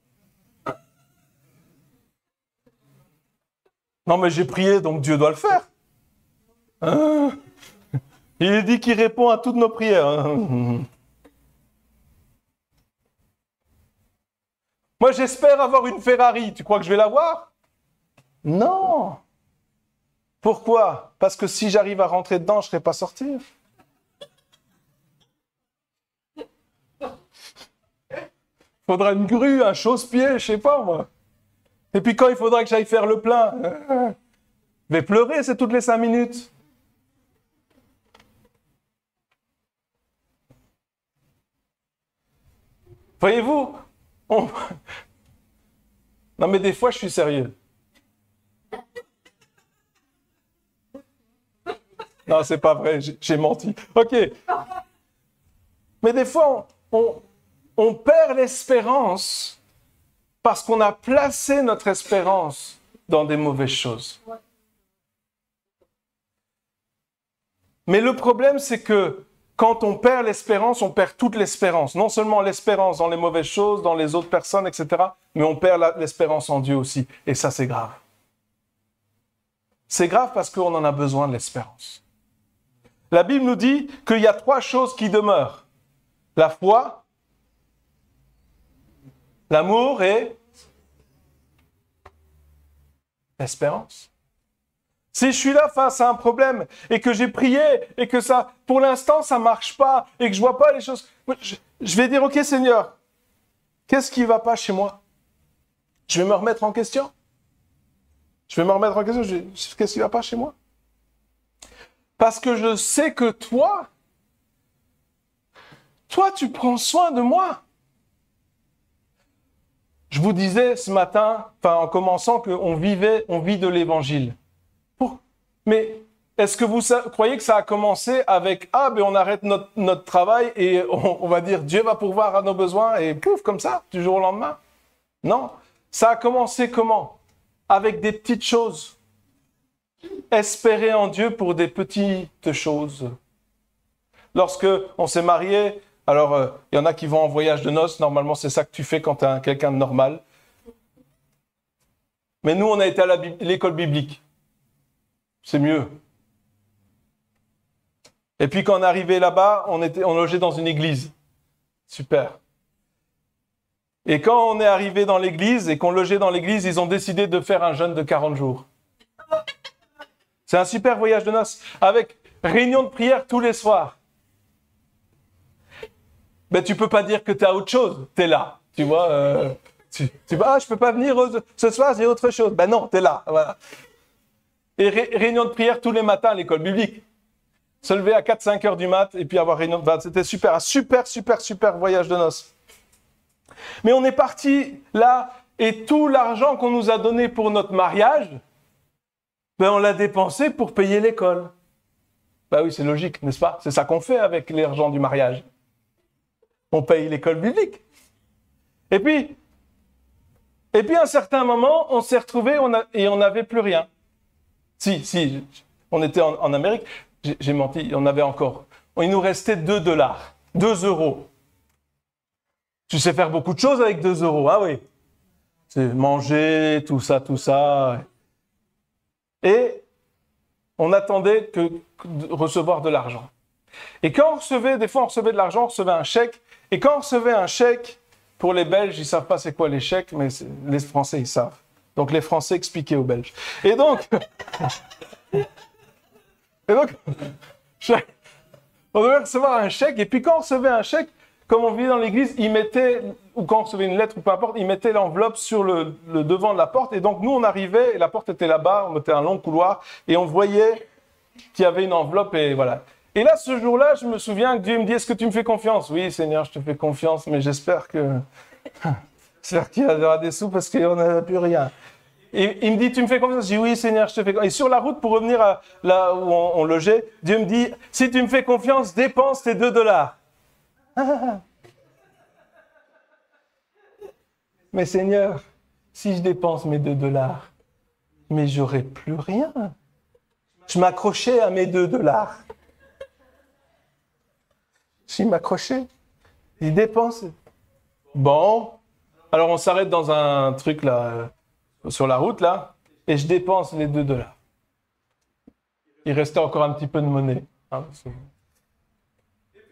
Non, mais j'ai prié, donc Dieu doit le faire. Hein? Il est dit qu'il répond à toutes nos prières. Hein? Moi, j'espère avoir une Ferrari. Tu crois que je vais l'avoir? Non. Pourquoi? Parce que si j'arrive à rentrer dedans, je ne serai pas sortir. Faudra une grue, un chausse-pied, je sais pas moi. Et puis quand il faudra que j'aille faire le plein, je vais pleurer, c'est toutes les 5 minutes. Voyez-vous, non mais des fois je suis sérieux. Non, c'est pas vrai, j'ai menti. Ok. Mais des fois, on perd l'espérance parce qu'on a placé notre espérance dans des mauvaises choses. Mais le problème, c'est que quand on perd l'espérance, on perd toute l'espérance. Non seulement l'espérance dans les mauvaises choses, dans les autres personnes, etc., mais on perd l'espérance en Dieu aussi. Et ça, c'est grave. C'est grave parce qu'on en a besoin de l'espérance. La Bible nous dit qu'il y a 3 choses qui demeurent. La foi, l'amour et l'espérance. Si je suis là face à un problème et que j'ai prié et que ça, pour l'instant, ça ne marche pas et que je ne vois pas les choses, je vais dire, ok Seigneur, qu'est-ce qui ne va pas chez moi? Je vais me remettre en question. Qu'est-ce qui ne va pas chez moi? Parce que je sais que toi, tu prends soin de moi. Je vous disais ce matin, en commençant, qu'on vit de l'évangile. Mais est-ce que vous croyez que ça a commencé avec « Ah, ben on arrête notre travail et on va dire Dieu va pourvoir à nos besoins et pouf, comme ça, du jour au lendemain ?» Non. Ça a commencé comment? Avec des petites choses. Espérer en Dieu pour des petites choses. Lorsque on s'est marié, alors il y en a qui vont en voyage de noces, normalement c'est ça que tu fais quand tu es quelqu'un de normal. Mais nous on a été à l'école biblique. C'est mieux. Et puis quand on est arrivé là-bas, on logeait dans une église. Super. Et quand on est arrivé dans l'église et qu'on logeait dans l'église, ils ont décidé de faire un jeûne de 40 jours. C'est un super voyage de noces, avec réunion de prière tous les soirs. Ben, tu peux pas dire que tu as autre chose, tu es là. Tu vois, tu ah, je peux pas venir ce soir, j'ai autre chose. Ben non, tu es là. Voilà. Et réunion de prière tous les matins à l'école biblique. Se lever à 4-5 heures du mat et puis avoir réunion. Ben, c'était super, un super voyage de noces. Mais on est parti là et tout l'argent qu'on nous a donné pour notre mariage, ben on l'a dépensé pour payer l'école. Ben oui, c'est logique, n'est-ce pas? C'est ça qu'on fait avec l'argent du mariage. On paye l'école biblique. Et puis à un certain moment, on s'est retrouvés et on n'avait plus rien. Si, on était en Amérique, j'ai menti, on avait encore. Il nous restait $2, 2 €. Tu sais faire beaucoup de choses avec 2 €, ah oui. C'est manger, tout ça. Et on attendait de recevoir de l'argent. Et quand on recevait, des fois on recevait de l'argent, on recevait un chèque. Et quand on recevait un chèque, pour les Belges, ils ne savent pas c'est quoi les chèques, mais les Français, ils savent. Donc les Français expliquaient aux Belges. Et donc on devait recevoir un chèque. Et puis quand on recevait un chèque, comme on vivait dans l'église, ils mettaient, ou quand on recevait une lettre ou peu importe, ils mettaient l'enveloppe sur le devant de la porte. Et donc nous, on arrivait, et la porte était là-bas, on était un long couloir, et on voyait qu'il y avait une enveloppe, et voilà. Et là, ce jour-là, je me souviens que Dieu me dit, est-ce que tu me fais confiance? Oui, Seigneur, je te fais confiance, mais j'espère qu'il y aura des sous parce qu'on n'a plus rien. Et il me dit, tu me fais confiance? Je dis, oui, Seigneur, je te fais confiance. Et sur la route, pour revenir à là où on logeait, Dieu me dit, si tu me fais confiance, dépense tes 2 $. Mais Seigneur, si je dépense mes 2 $, mais j'aurai plus rien. Je m'accrochais à mes 2 $. Je m'accrochais. Il dépense. Bon. Alors on s'arrête dans un truc là, sur la route là, et je dépense les 2 $. Il restait encore un petit peu de monnaie. Hein,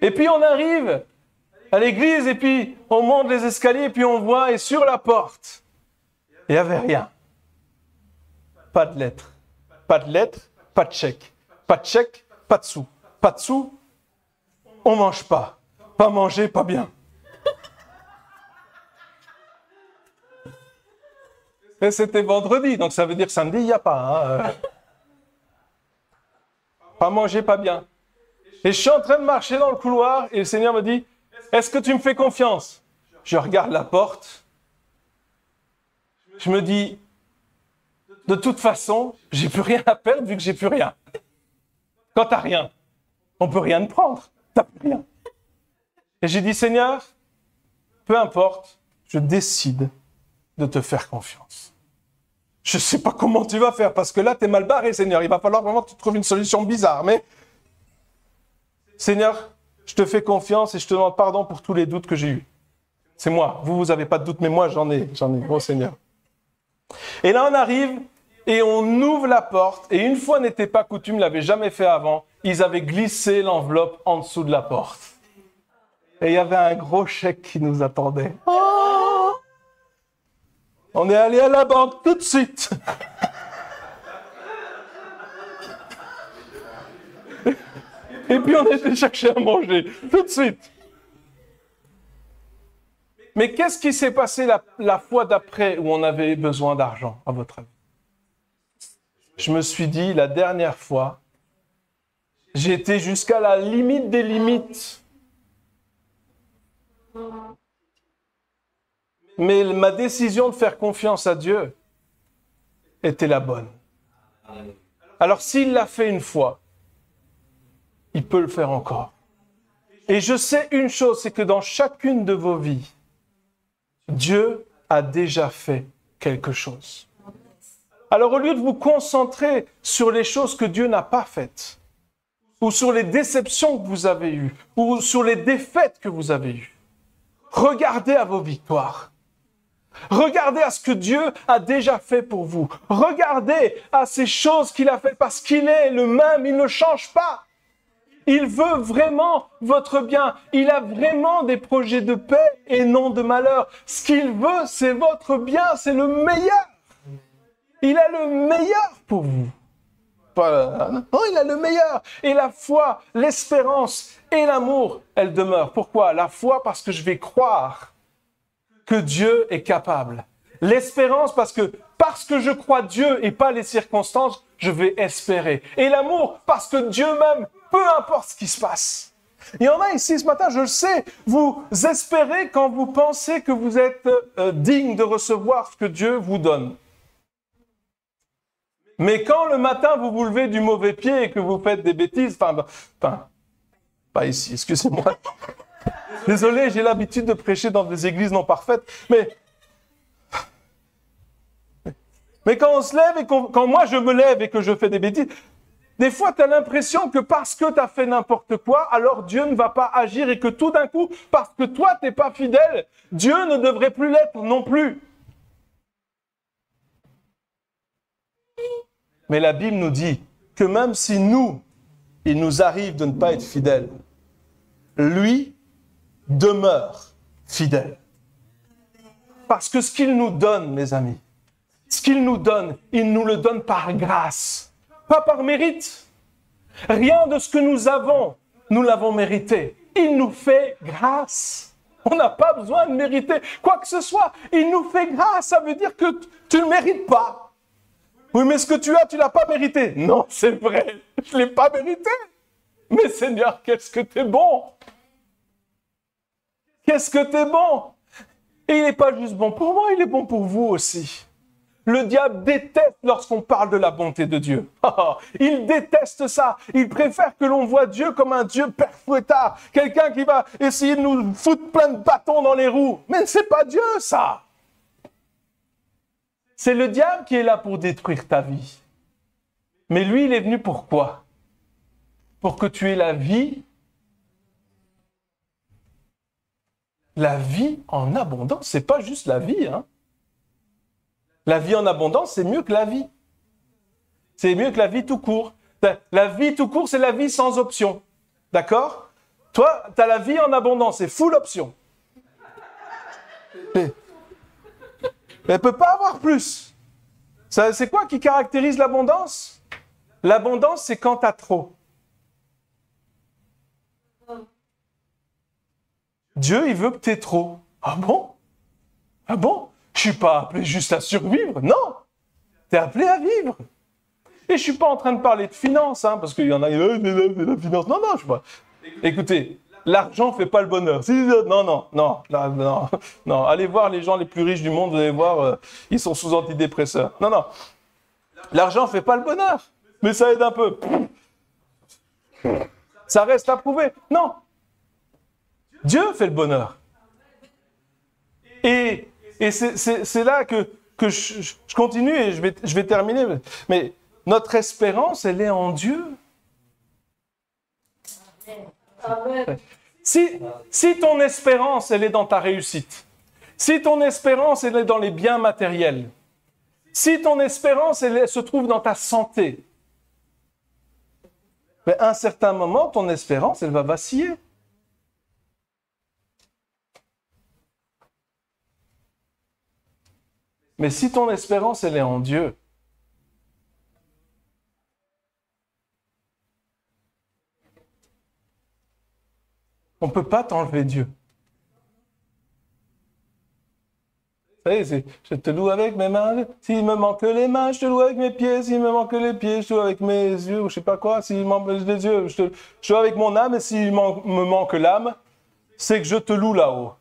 et puis on arrive à l'église, et puis on monte les escaliers, et puis on voit, et sur la porte, il n'y avait rien. Pas de lettre. Pas de lettre, pas de chèque. Pas de chèque, pas de sous. Pas de sous, on mange pas. Pas manger, pas bien. Et c'était vendredi, donc ça veut dire samedi, il n'y a pas. Hein. Pas manger, pas bien. Et je suis en train de marcher dans le couloir, et le Seigneur me dit, est-ce que tu me fais confiance? Je regarde la porte. Je me dis, de toute façon, j'ai plus rien à perdre vu que j'ai plus rien. Quand t'as rien, on peut rien te prendre. T'as plus rien. Et j'ai dit, Seigneur, peu importe, je décide de te faire confiance. Je ne sais pas comment tu vas faire, parce que là, tu es mal barré, Seigneur. Il va falloir vraiment que tu trouves une solution bizarre. Mais, Seigneur, je te fais confiance et je te demande pardon pour tous les doutes que j'ai eus. C'est moi. Vous n'avez pas de doute, mais moi, j'en ai. Oh, Seigneur. Et là, on arrive et on ouvre la porte. Et une fois n'était pas coutume, ne l'avait jamais fait avant, ils avaient glissé l'enveloppe en dessous de la porte. Et il y avait un gros chèque qui nous attendait. Oh, on est allé à la banque tout de suite. Et puis on était chercher à manger tout de suite. Mais qu'est-ce qui s'est passé la fois d'après où on avait besoin d'argent, à votre avis? Je me suis dit, la dernière fois, j'ai été jusqu'à la limite des limites. Mais ma décision de faire confiance à Dieu était la bonne. Alors s'il l'a fait une fois, il peut le faire encore. Et je sais une chose, c'est que dans chacune de vos vies, Dieu a déjà fait quelque chose. Alors au lieu de vous concentrer sur les choses que Dieu n'a pas faites, ou sur les déceptions que vous avez eues, ou sur les défaites que vous avez eues, regardez à vos victoires. Regardez à ce que Dieu a déjà fait pour vous. Regardez à ces choses qu'il a fait parce qu'il est le même, il ne change pas. Il veut vraiment votre bien. Il a vraiment des projets de paix et non de malheur. Ce qu'il veut, c'est votre bien, c'est le meilleur. Il a le meilleur pour vous. Non, il a le meilleur. Et la foi, l'espérance et l'amour, elles demeurent. Pourquoi? La foi, parce que je vais croire que Dieu est capable. L'espérance, parce que je crois Dieu et pas les circonstances, je vais espérer. Et l'amour, parce que Dieu m'aime, peu importe ce qui se passe. Il y en a ici ce matin, je le sais, vous espérez quand vous pensez que vous êtes digne de recevoir ce que Dieu vous donne. Mais quand le matin vous vous levez du mauvais pied et que vous faites des bêtises, pas ici, excusez-moi. Désolé, j'ai l'habitude de prêcher dans des églises non parfaites, mais quand on se lève et quand moi je me lève et que je fais des bêtises, des fois tu as l'impression que parce que tu as fait n'importe quoi, alors Dieu ne va pas agir et que tout d'un coup, parce que toi tu n'es pas fidèle, Dieu ne devrait plus l'être non plus. Mais la Bible nous dit que même si il nous arrive de ne pas être fidèles, lui demeure fidèle. Parce que ce qu'il nous donne, mes amis, ce qu'il nous donne, il nous le donne par grâce, pas par mérite. Rien de ce que nous avons, nous l'avons mérité. Il nous fait grâce. On n'a pas besoin de mériter quoi que ce soit. Il nous fait grâce. Ça veut dire que tu ne le mérites pas. Oui, mais ce que tu as, tu ne l'as pas mérité. Non, c'est vrai. Je ne l'ai pas mérité. Mais Seigneur, qu'est-ce que tu es bon. Qu'est-ce que tu es bon. Et il n'est pas juste bon pour moi, il est bon pour vous aussi. Le diable déteste lorsqu'on parle de la bonté de Dieu. Il déteste ça. Il préfère que l'on voit Dieu comme un Dieu père fouettard. Quelqu'un qui va essayer de nous foutre plein de bâtons dans les roues. Mais ce n'est pas Dieu, ça. C'est le diable qui est là pour détruire ta vie. Mais lui, il est venu pour quoi? Pour que tu aies la vie. La vie en abondance. C'est pas juste la vie, hein. La vie en abondance, c'est mieux que la vie. C'est mieux que la vie tout court. La vie tout court, c'est la vie sans option. D'accord? Toi, tu as la vie en abondance, c'est full option. Mais elle ne peut pas avoir plus. C'est quoi qui caractérise l'abondance? L'abondance, c'est quand tu as trop. Dieu, il veut que tu aies trop. Ah bon? Ah bon? Je ne suis pas appelé juste à survivre. Non! Tu es appelé à vivre. Et je ne suis pas en train de parler de finances, hein, parce qu'il y en a, c'est la finance. Non, non, je ne sais pas. Écoutez, l'argent ne fait pas le bonheur. Non. Allez voir les gens les plus riches du monde, vous allez voir, ils sont sous antidépresseurs. Non. L'argent ne fait pas le bonheur, mais ça aide un peu. Ça reste à prouver. Non. Dieu fait le bonheur. Et c'est là que je continue et je vais terminer. Mais notre espérance, elle est en Dieu.
Amen.
Si ton espérance, elle est dans ta réussite, si ton espérance, elle est dans les biens matériels, si ton espérance, elle se trouve dans ta santé, mais à un certain moment, ton espérance, elle va vaciller. Mais si ton espérance, elle est en Dieu, on ne peut pas t'enlever Dieu. Vous savez, je te loue avec mes mains. S'il me manque les mains, je te loue avec mes pieds. S'il me manque les pieds, je te loue avec mes yeux, ou je ne sais pas quoi. S'il me manque les yeux, je te loue avec mon âme. Et s'il me manque l'âme, c'est que je te loue là-haut.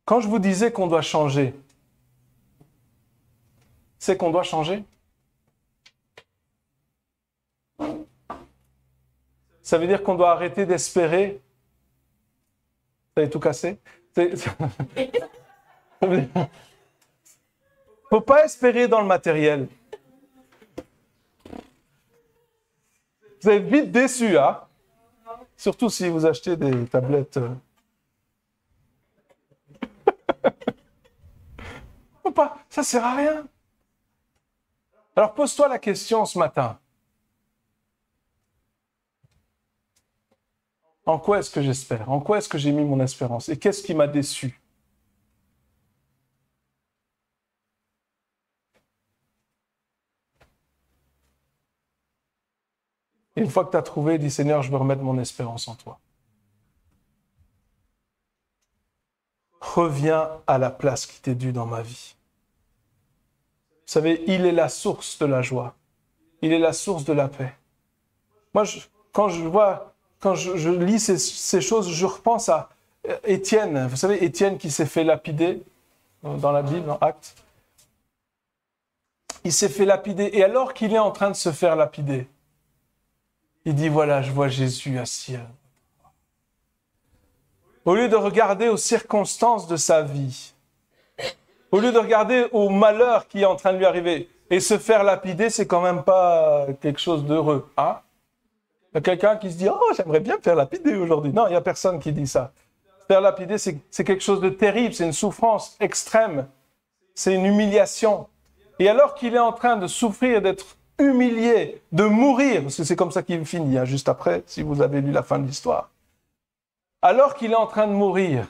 Quand je vous disais qu'on doit changer, c'est qu'on doit changer. Ça veut dire qu'on doit arrêter d'espérer. Vous avez tout cassé? Faut pas espérer dans le matériel. Vous êtes vite déçus, hein? Surtout si vous achetez des tablettes. peut pas, ça sert à rien. Alors pose-toi la question ce matin. En quoi est-ce que j'espère? En quoi est-ce que j'ai mis mon espérance? Et qu'est-ce qui m'a déçu? Et une fois que tu as trouvé, dis Seigneur, je veux remettre mon espérance en toi. Reviens à la place qui t'est due dans ma vie. Vous savez, il est la source de la joie. Il est la source de la paix. Moi, quand je lis ces choses, je repense à Étienne. Vous savez, Étienne qui s'est fait lapider dans la Bible, dans Actes. Il s'est fait lapider. Et alors qu'il est en train de se faire lapider, il dit, voilà, je vois Jésus assis. Au lieu de regarder aux circonstances de sa vie, au lieu de regarder au malheur qui est en train de lui arriver, et se faire lapider, c'est quand même pas quelque chose d'heureux. Hein? Il y a quelqu'un qui se dit « Oh, j'aimerais bien me faire lapider aujourd'hui. » Non, il n'y a personne qui dit ça. Faire lapider, c'est quelque chose de terrible, c'est une souffrance extrême, c'est une humiliation. Et alors qu'il est en train de souffrir, d'être humilié, de mourir, parce que c'est comme ça qu'il finit, hein, juste après, si vous avez lu la fin de l'histoire. Alors qu'il est en train de mourir,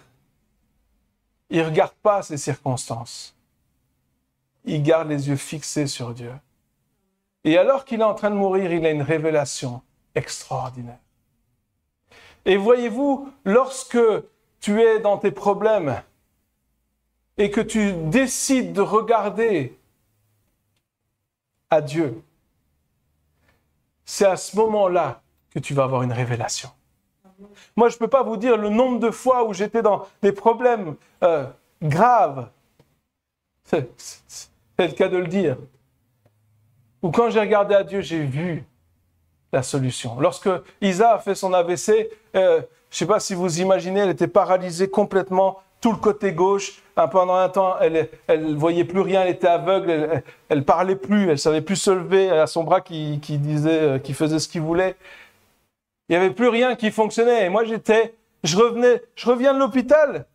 il ne regarde pas ces circonstances. Il garde les yeux fixés sur Dieu. Et alors qu'il est en train de mourir, il a une révélation extraordinaire. Et voyez-vous, lorsque tu es dans tes problèmes et que tu décides de regarder à Dieu, c'est à ce moment-là que tu vas avoir une révélation. Moi, je ne peux pas vous dire le nombre de fois où j'étais dans des problèmes graves. C'est le cas de le dire. Ou quand j'ai regardé à Dieu, j'ai vu la solution. Lorsque Isa a fait son AVC, je ne sais pas si vous imaginez, elle était paralysée complètement, tout le côté gauche. Pendant un temps, elle ne voyait plus rien, elle était aveugle, elle ne parlait plus, elle ne savait plus se lever, elle a son bras qui faisait ce qu'il voulait. Il n'y avait plus rien qui fonctionnait. Et moi, je reviens de l'hôpital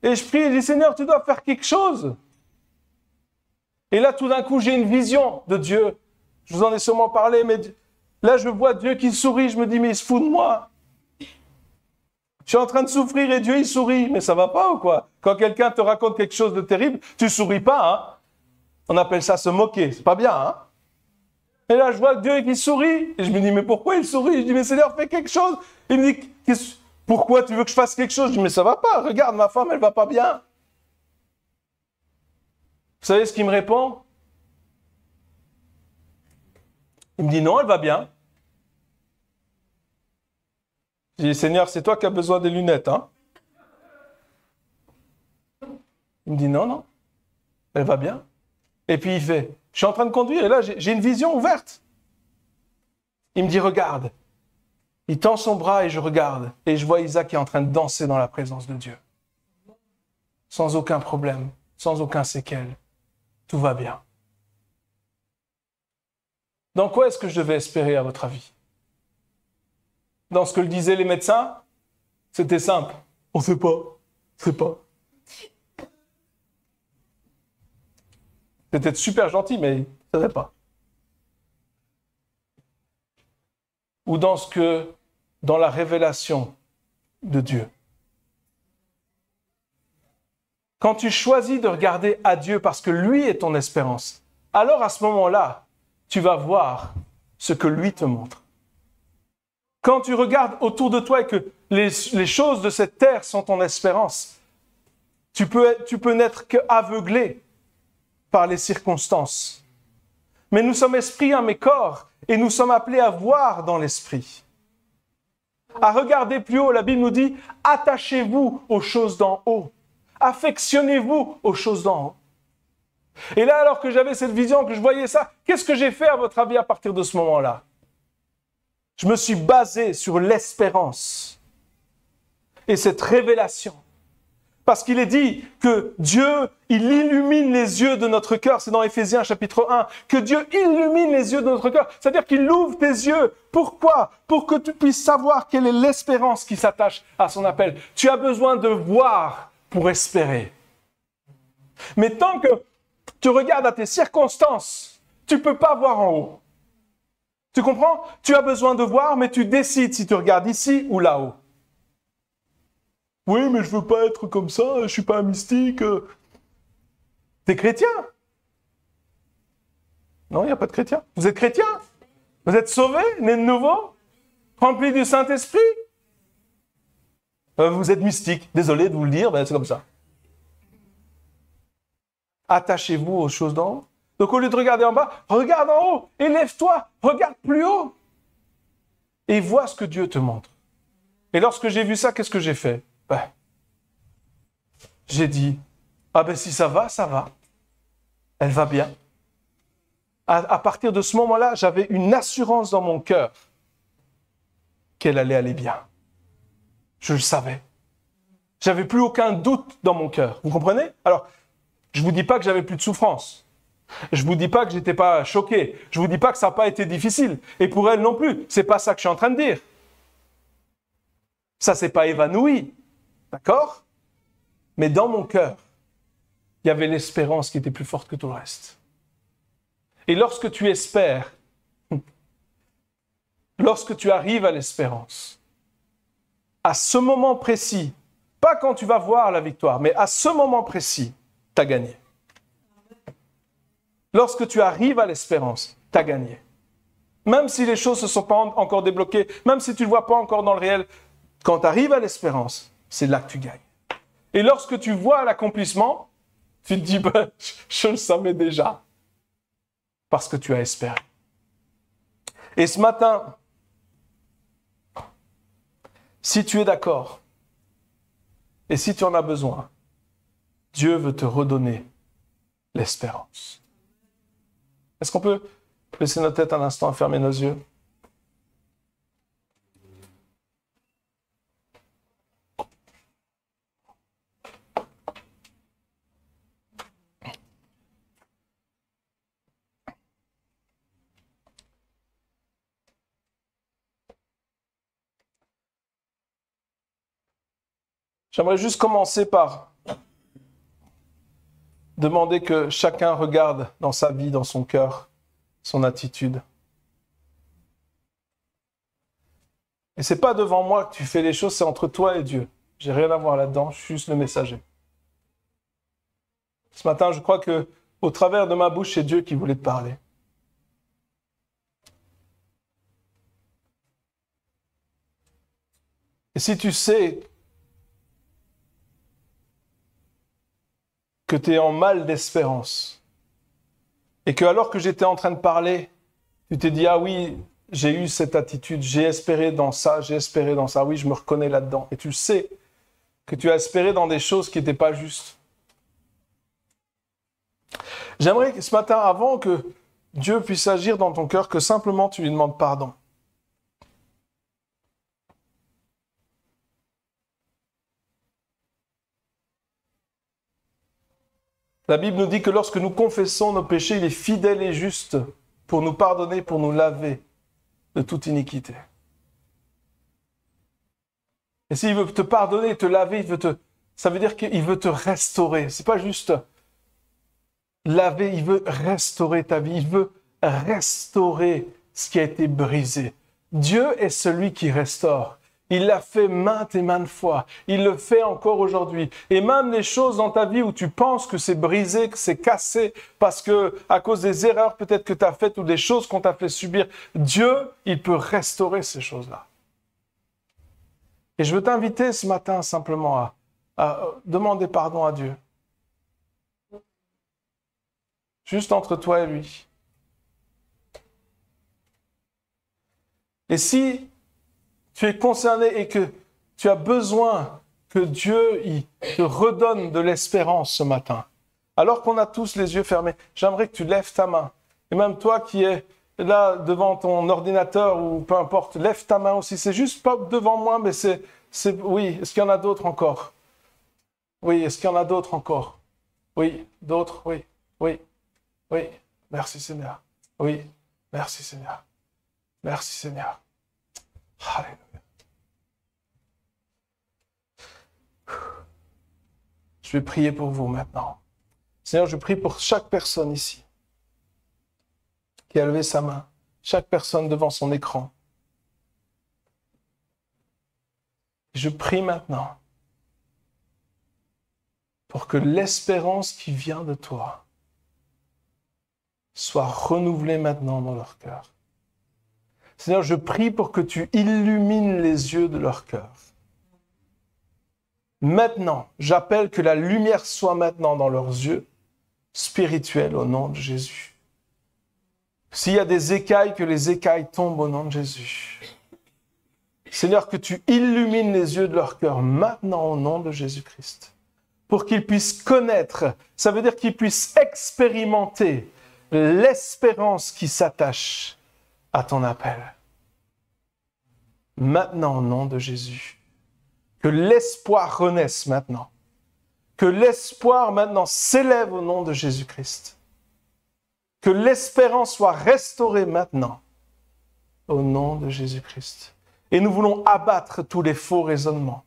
et je prie, je dis, Seigneur, tu dois faire quelque chose. Et là, tout d'un coup, j'ai une vision de Dieu. Je vous en ai sûrement parlé, mais là, je vois Dieu qui sourit. Je me dis, mais il se fout de moi. Je suis en train de souffrir et Dieu, il sourit. Mais ça va pas ou quoi? Quand quelqu'un te raconte quelque chose de terrible, tu souris pas. Hein? On appelle ça se moquer. C'est pas bien, hein? Et là, je vois Dieu qui sourit. Et je me dis, mais pourquoi il sourit? Je dis, mais Seigneur, fais quelque chose. Il me dit, pourquoi tu veux que je fasse quelque chose? Je dis, mais ça va pas. Regarde, ma femme, elle va pas bien. Vous savez ce qu'il me répond? Il me dit, non, elle va bien. Je dis, Seigneur, c'est toi qui as besoin des lunettes, hein? Il me dit, non, elle va bien. Et puis il fait, je suis en train de conduire et là, j'ai une vision ouverte. Il me dit, regarde. Il tend son bras et je regarde. Et je vois Isaac qui est en train de danser dans la présence de Dieu. Sans aucun problème, sans aucun séquelle. Tout va bien. Dans quoi est-ce que je devais espérer, à votre avis? Dans ce que le disaient les médecins? C'était simple. On ne sait pas. C'est pas. C'était super gentil, mais ça ne savait pas. Ou dans la révélation de Dieu. Quand tu choisis de regarder à Dieu parce que lui est ton espérance, alors à ce moment-là, tu vas voir ce que lui te montre. Quand tu regardes autour de toi et que les choses de cette terre sont ton espérance, tu peux n'être qu'aveuglé par les circonstances. Mais nous sommes esprit, âme et corps, et nous sommes appelés à voir dans l'esprit. À regarder plus haut, la Bible nous dit, attachez-vous aux choses d'en haut. Affectionnez-vous aux choses d'en haut. Et là, alors que j'avais cette vision, que je voyais ça, qu'est-ce que j'ai fait à votre avis à partir de ce moment-là? Je me suis basé sur l'espérance et cette révélation. Parce qu'il est dit que Dieu, il illumine les yeux de notre cœur. C'est dans Éphésiens chapitre 1. Que Dieu illumine les yeux de notre cœur. C'est-à-dire qu'il ouvre tes yeux. Pourquoi? Pour que tu puisses savoir quelle est l'espérance qui s'attache à son appel. Tu as besoin de voir pour espérer. Mais tant que tu regardes à tes circonstances, tu ne peux pas voir en haut. Tu comprends? Tu as besoin de voir, mais tu décides si tu regardes ici ou là-haut. Oui, mais je ne veux pas être comme ça, je ne suis pas un mystique. Tu es chrétien? Non, il n'y a pas de chrétien. Vous êtes chrétien? Vous êtes sauvé, né de nouveau, rempli du Saint-Esprit? Vous êtes mystique. Désolé de vous le dire, mais c'est comme ça. Attachez-vous aux choses d'en haut. Donc au lieu de regarder en bas, regarde en haut. Élève-toi, regarde plus haut. Et vois ce que Dieu te montre. Et lorsque j'ai vu ça, qu'est-ce que j'ai fait? J'ai dit, ah ben si ça va, ça va. Elle va bien. À partir de ce moment-là, j'avais une assurance dans mon cœur qu'elle allait aller bien. Je le savais. J'avais plus aucun doute dans mon cœur. Vous comprenez? Alors, je ne vous dis pas que j'avais plus de souffrance. Je ne vous dis pas que je n'étais pas choqué. Je ne vous dis pas que ça n'a pas été difficile. Et pour elle non plus. Ce n'est pas ça que je suis en train de dire. Ça ne s'est pas évanoui. D'accord? Mais dans mon cœur, il y avait l'espérance qui était plus forte que tout le reste. Et lorsque tu espères, lorsque tu arrives à l'espérance, à ce moment précis, pas quand tu vas voir la victoire, mais à ce moment précis, tu as gagné. Lorsque tu arrives à l'espérance, tu as gagné. Même si les choses ne se sont pas encore débloquées, même si tu ne le vois pas encore dans le réel, quand tu arrives à l'espérance, c'est là que tu gagnes. Et lorsque tu vois l'accomplissement, tu te dis, je le savais déjà. Parce que tu as espéré. Et ce matin, si tu es d'accord, et si tu en as besoin, Dieu veut te redonner l'espérance. Est-ce qu'on peut laisser notre tête un instant et fermer nos yeux? J'aimerais juste commencer par demander que chacun regarde dans sa vie, dans son cœur, son attitude. Et c'est pas devant moi que tu fais les choses, c'est entre toi et Dieu. J'ai rien à voir là-dedans, je suis juste le messager. Ce matin, je crois que au travers de ma bouche, c'est Dieu qui voulait te parler. Et si tu sais que tu es en mal d'espérance, et que alors que j'étais en train de parler, tu t'es dit, ah oui, j'ai eu cette attitude, j'ai espéré dans ça, oui, je me reconnais là-dedans. Et tu sais que tu as espéré dans des choses qui n'étaient pas justes. J'aimerais que ce matin, avant que Dieu puisse agir dans ton cœur, que simplement tu lui demandes pardon. La Bible nous dit que lorsque nous confessons nos péchés, il est fidèle et juste pour nous pardonner, pour nous laver de toute iniquité. Et s'il veut te pardonner, te laver, ça veut dire qu'il veut te restaurer. C'est pas juste laver, il veut restaurer ta vie, il veut restaurer ce qui a été brisé. Dieu est celui qui restaure. Il l'a fait maintes et maintes fois. Il le fait encore aujourd'hui. Et même les choses dans ta vie où tu penses que c'est brisé, que c'est cassé, parce que à cause des erreurs peut-être que tu as faites ou des choses qu'on t'a fait subir, Dieu, il peut restaurer ces choses-là. Et je veux t'inviter ce matin simplement à demander pardon à Dieu. Juste entre toi et lui. Et si tu es concerné et que tu as besoin que Dieu te redonne de l'espérance ce matin, alors qu'on a tous les yeux fermés, j'aimerais que tu lèves ta main. Et même toi qui es là devant ton ordinateur ou peu importe, lève ta main aussi. C'est juste pas devant moi, mais oui, est-ce qu'il y en a d'autres encore? Oui, est-ce qu'il y en a d'autres encore? Oui, d'autres, oui, oui, oui. Merci Seigneur. Oui, merci Seigneur. Merci Seigneur. Alléluia. Je vais prier pour vous maintenant. Seigneur, je prie pour chaque personne ici qui a levé sa main, chaque personne devant son écran. Je prie maintenant pour que l'espérance qui vient de toi soit renouvelée maintenant dans leur cœur. Seigneur, je prie pour que tu illumines les yeux de leur cœur. Maintenant, j'appelle que la lumière soit maintenant dans leurs yeux spirituels au nom de Jésus. S'il y a des écailles, que les écailles tombent au nom de Jésus. Seigneur, que tu illumines les yeux de leur cœur maintenant au nom de Jésus-Christ. Pour qu'ils puissent connaître, ça veut dire qu'ils puissent expérimenter l'espérance qui s'attache à ton appel. Maintenant au nom de Jésus. Que l'espoir renaisse maintenant. Que l'espoir maintenant s'élève au nom de Jésus-Christ. Que l'espérance soit restaurée maintenant au nom de Jésus-Christ. Et nous voulons abattre tous les faux raisonnements.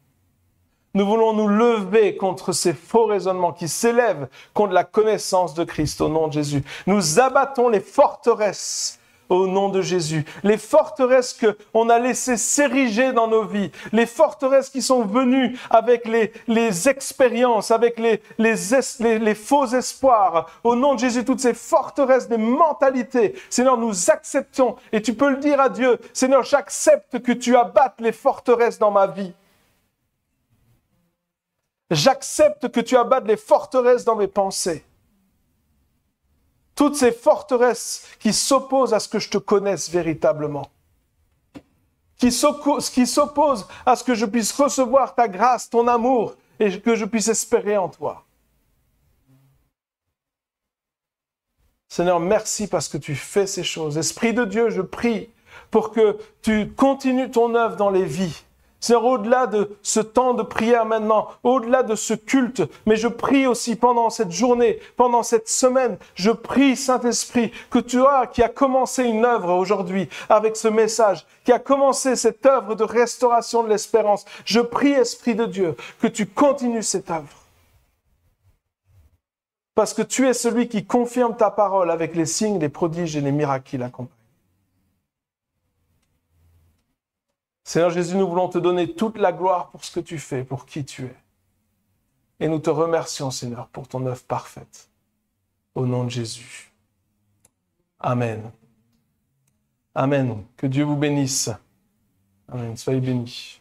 Nous voulons nous lever contre ces faux raisonnements qui s'élèvent contre la connaissance de Christ au nom de Jésus. Nous abattons les forteresses au nom de Jésus. Les forteresses qu'on a laissées s'ériger dans nos vies. Les forteresses qui sont venues avec les expériences, avec les faux espoirs. Au nom de Jésus, toutes ces forteresses des mentalités. Seigneur, nous acceptons, et tu peux le dire à Dieu, Seigneur, j'accepte que tu abattes les forteresses dans ma vie. J'accepte que tu abattes les forteresses dans mes pensées. Toutes ces forteresses qui s'opposent à ce que je te connaisse véritablement. Qui s'opposent à ce que je puisse recevoir ta grâce, ton amour, et que je puisse espérer en toi. Seigneur, merci parce que tu fais ces choses. Esprit de Dieu, je prie pour que tu continues ton œuvre dans les vies. Seigneur, au-delà de ce temps de prière maintenant, au-delà de ce culte, mais je prie aussi pendant cette journée, pendant cette semaine, je prie, Saint-Esprit, que toi qui as commencé une œuvre aujourd'hui avec ce message, qui a commencé cette œuvre de restauration de l'espérance, je prie, Esprit de Dieu, que tu continues cette œuvre. Parce que tu es celui qui confirme ta parole avec les signes, les prodiges et les miracles qui l'accompagnent. Seigneur Jésus, nous voulons te donner toute la gloire pour ce que tu fais, pour qui tu es. Et nous te remercions, Seigneur, pour ton œuvre parfaite. Au nom de Jésus. Amen. Amen. Que Dieu vous bénisse. Amen. Soyez bénis.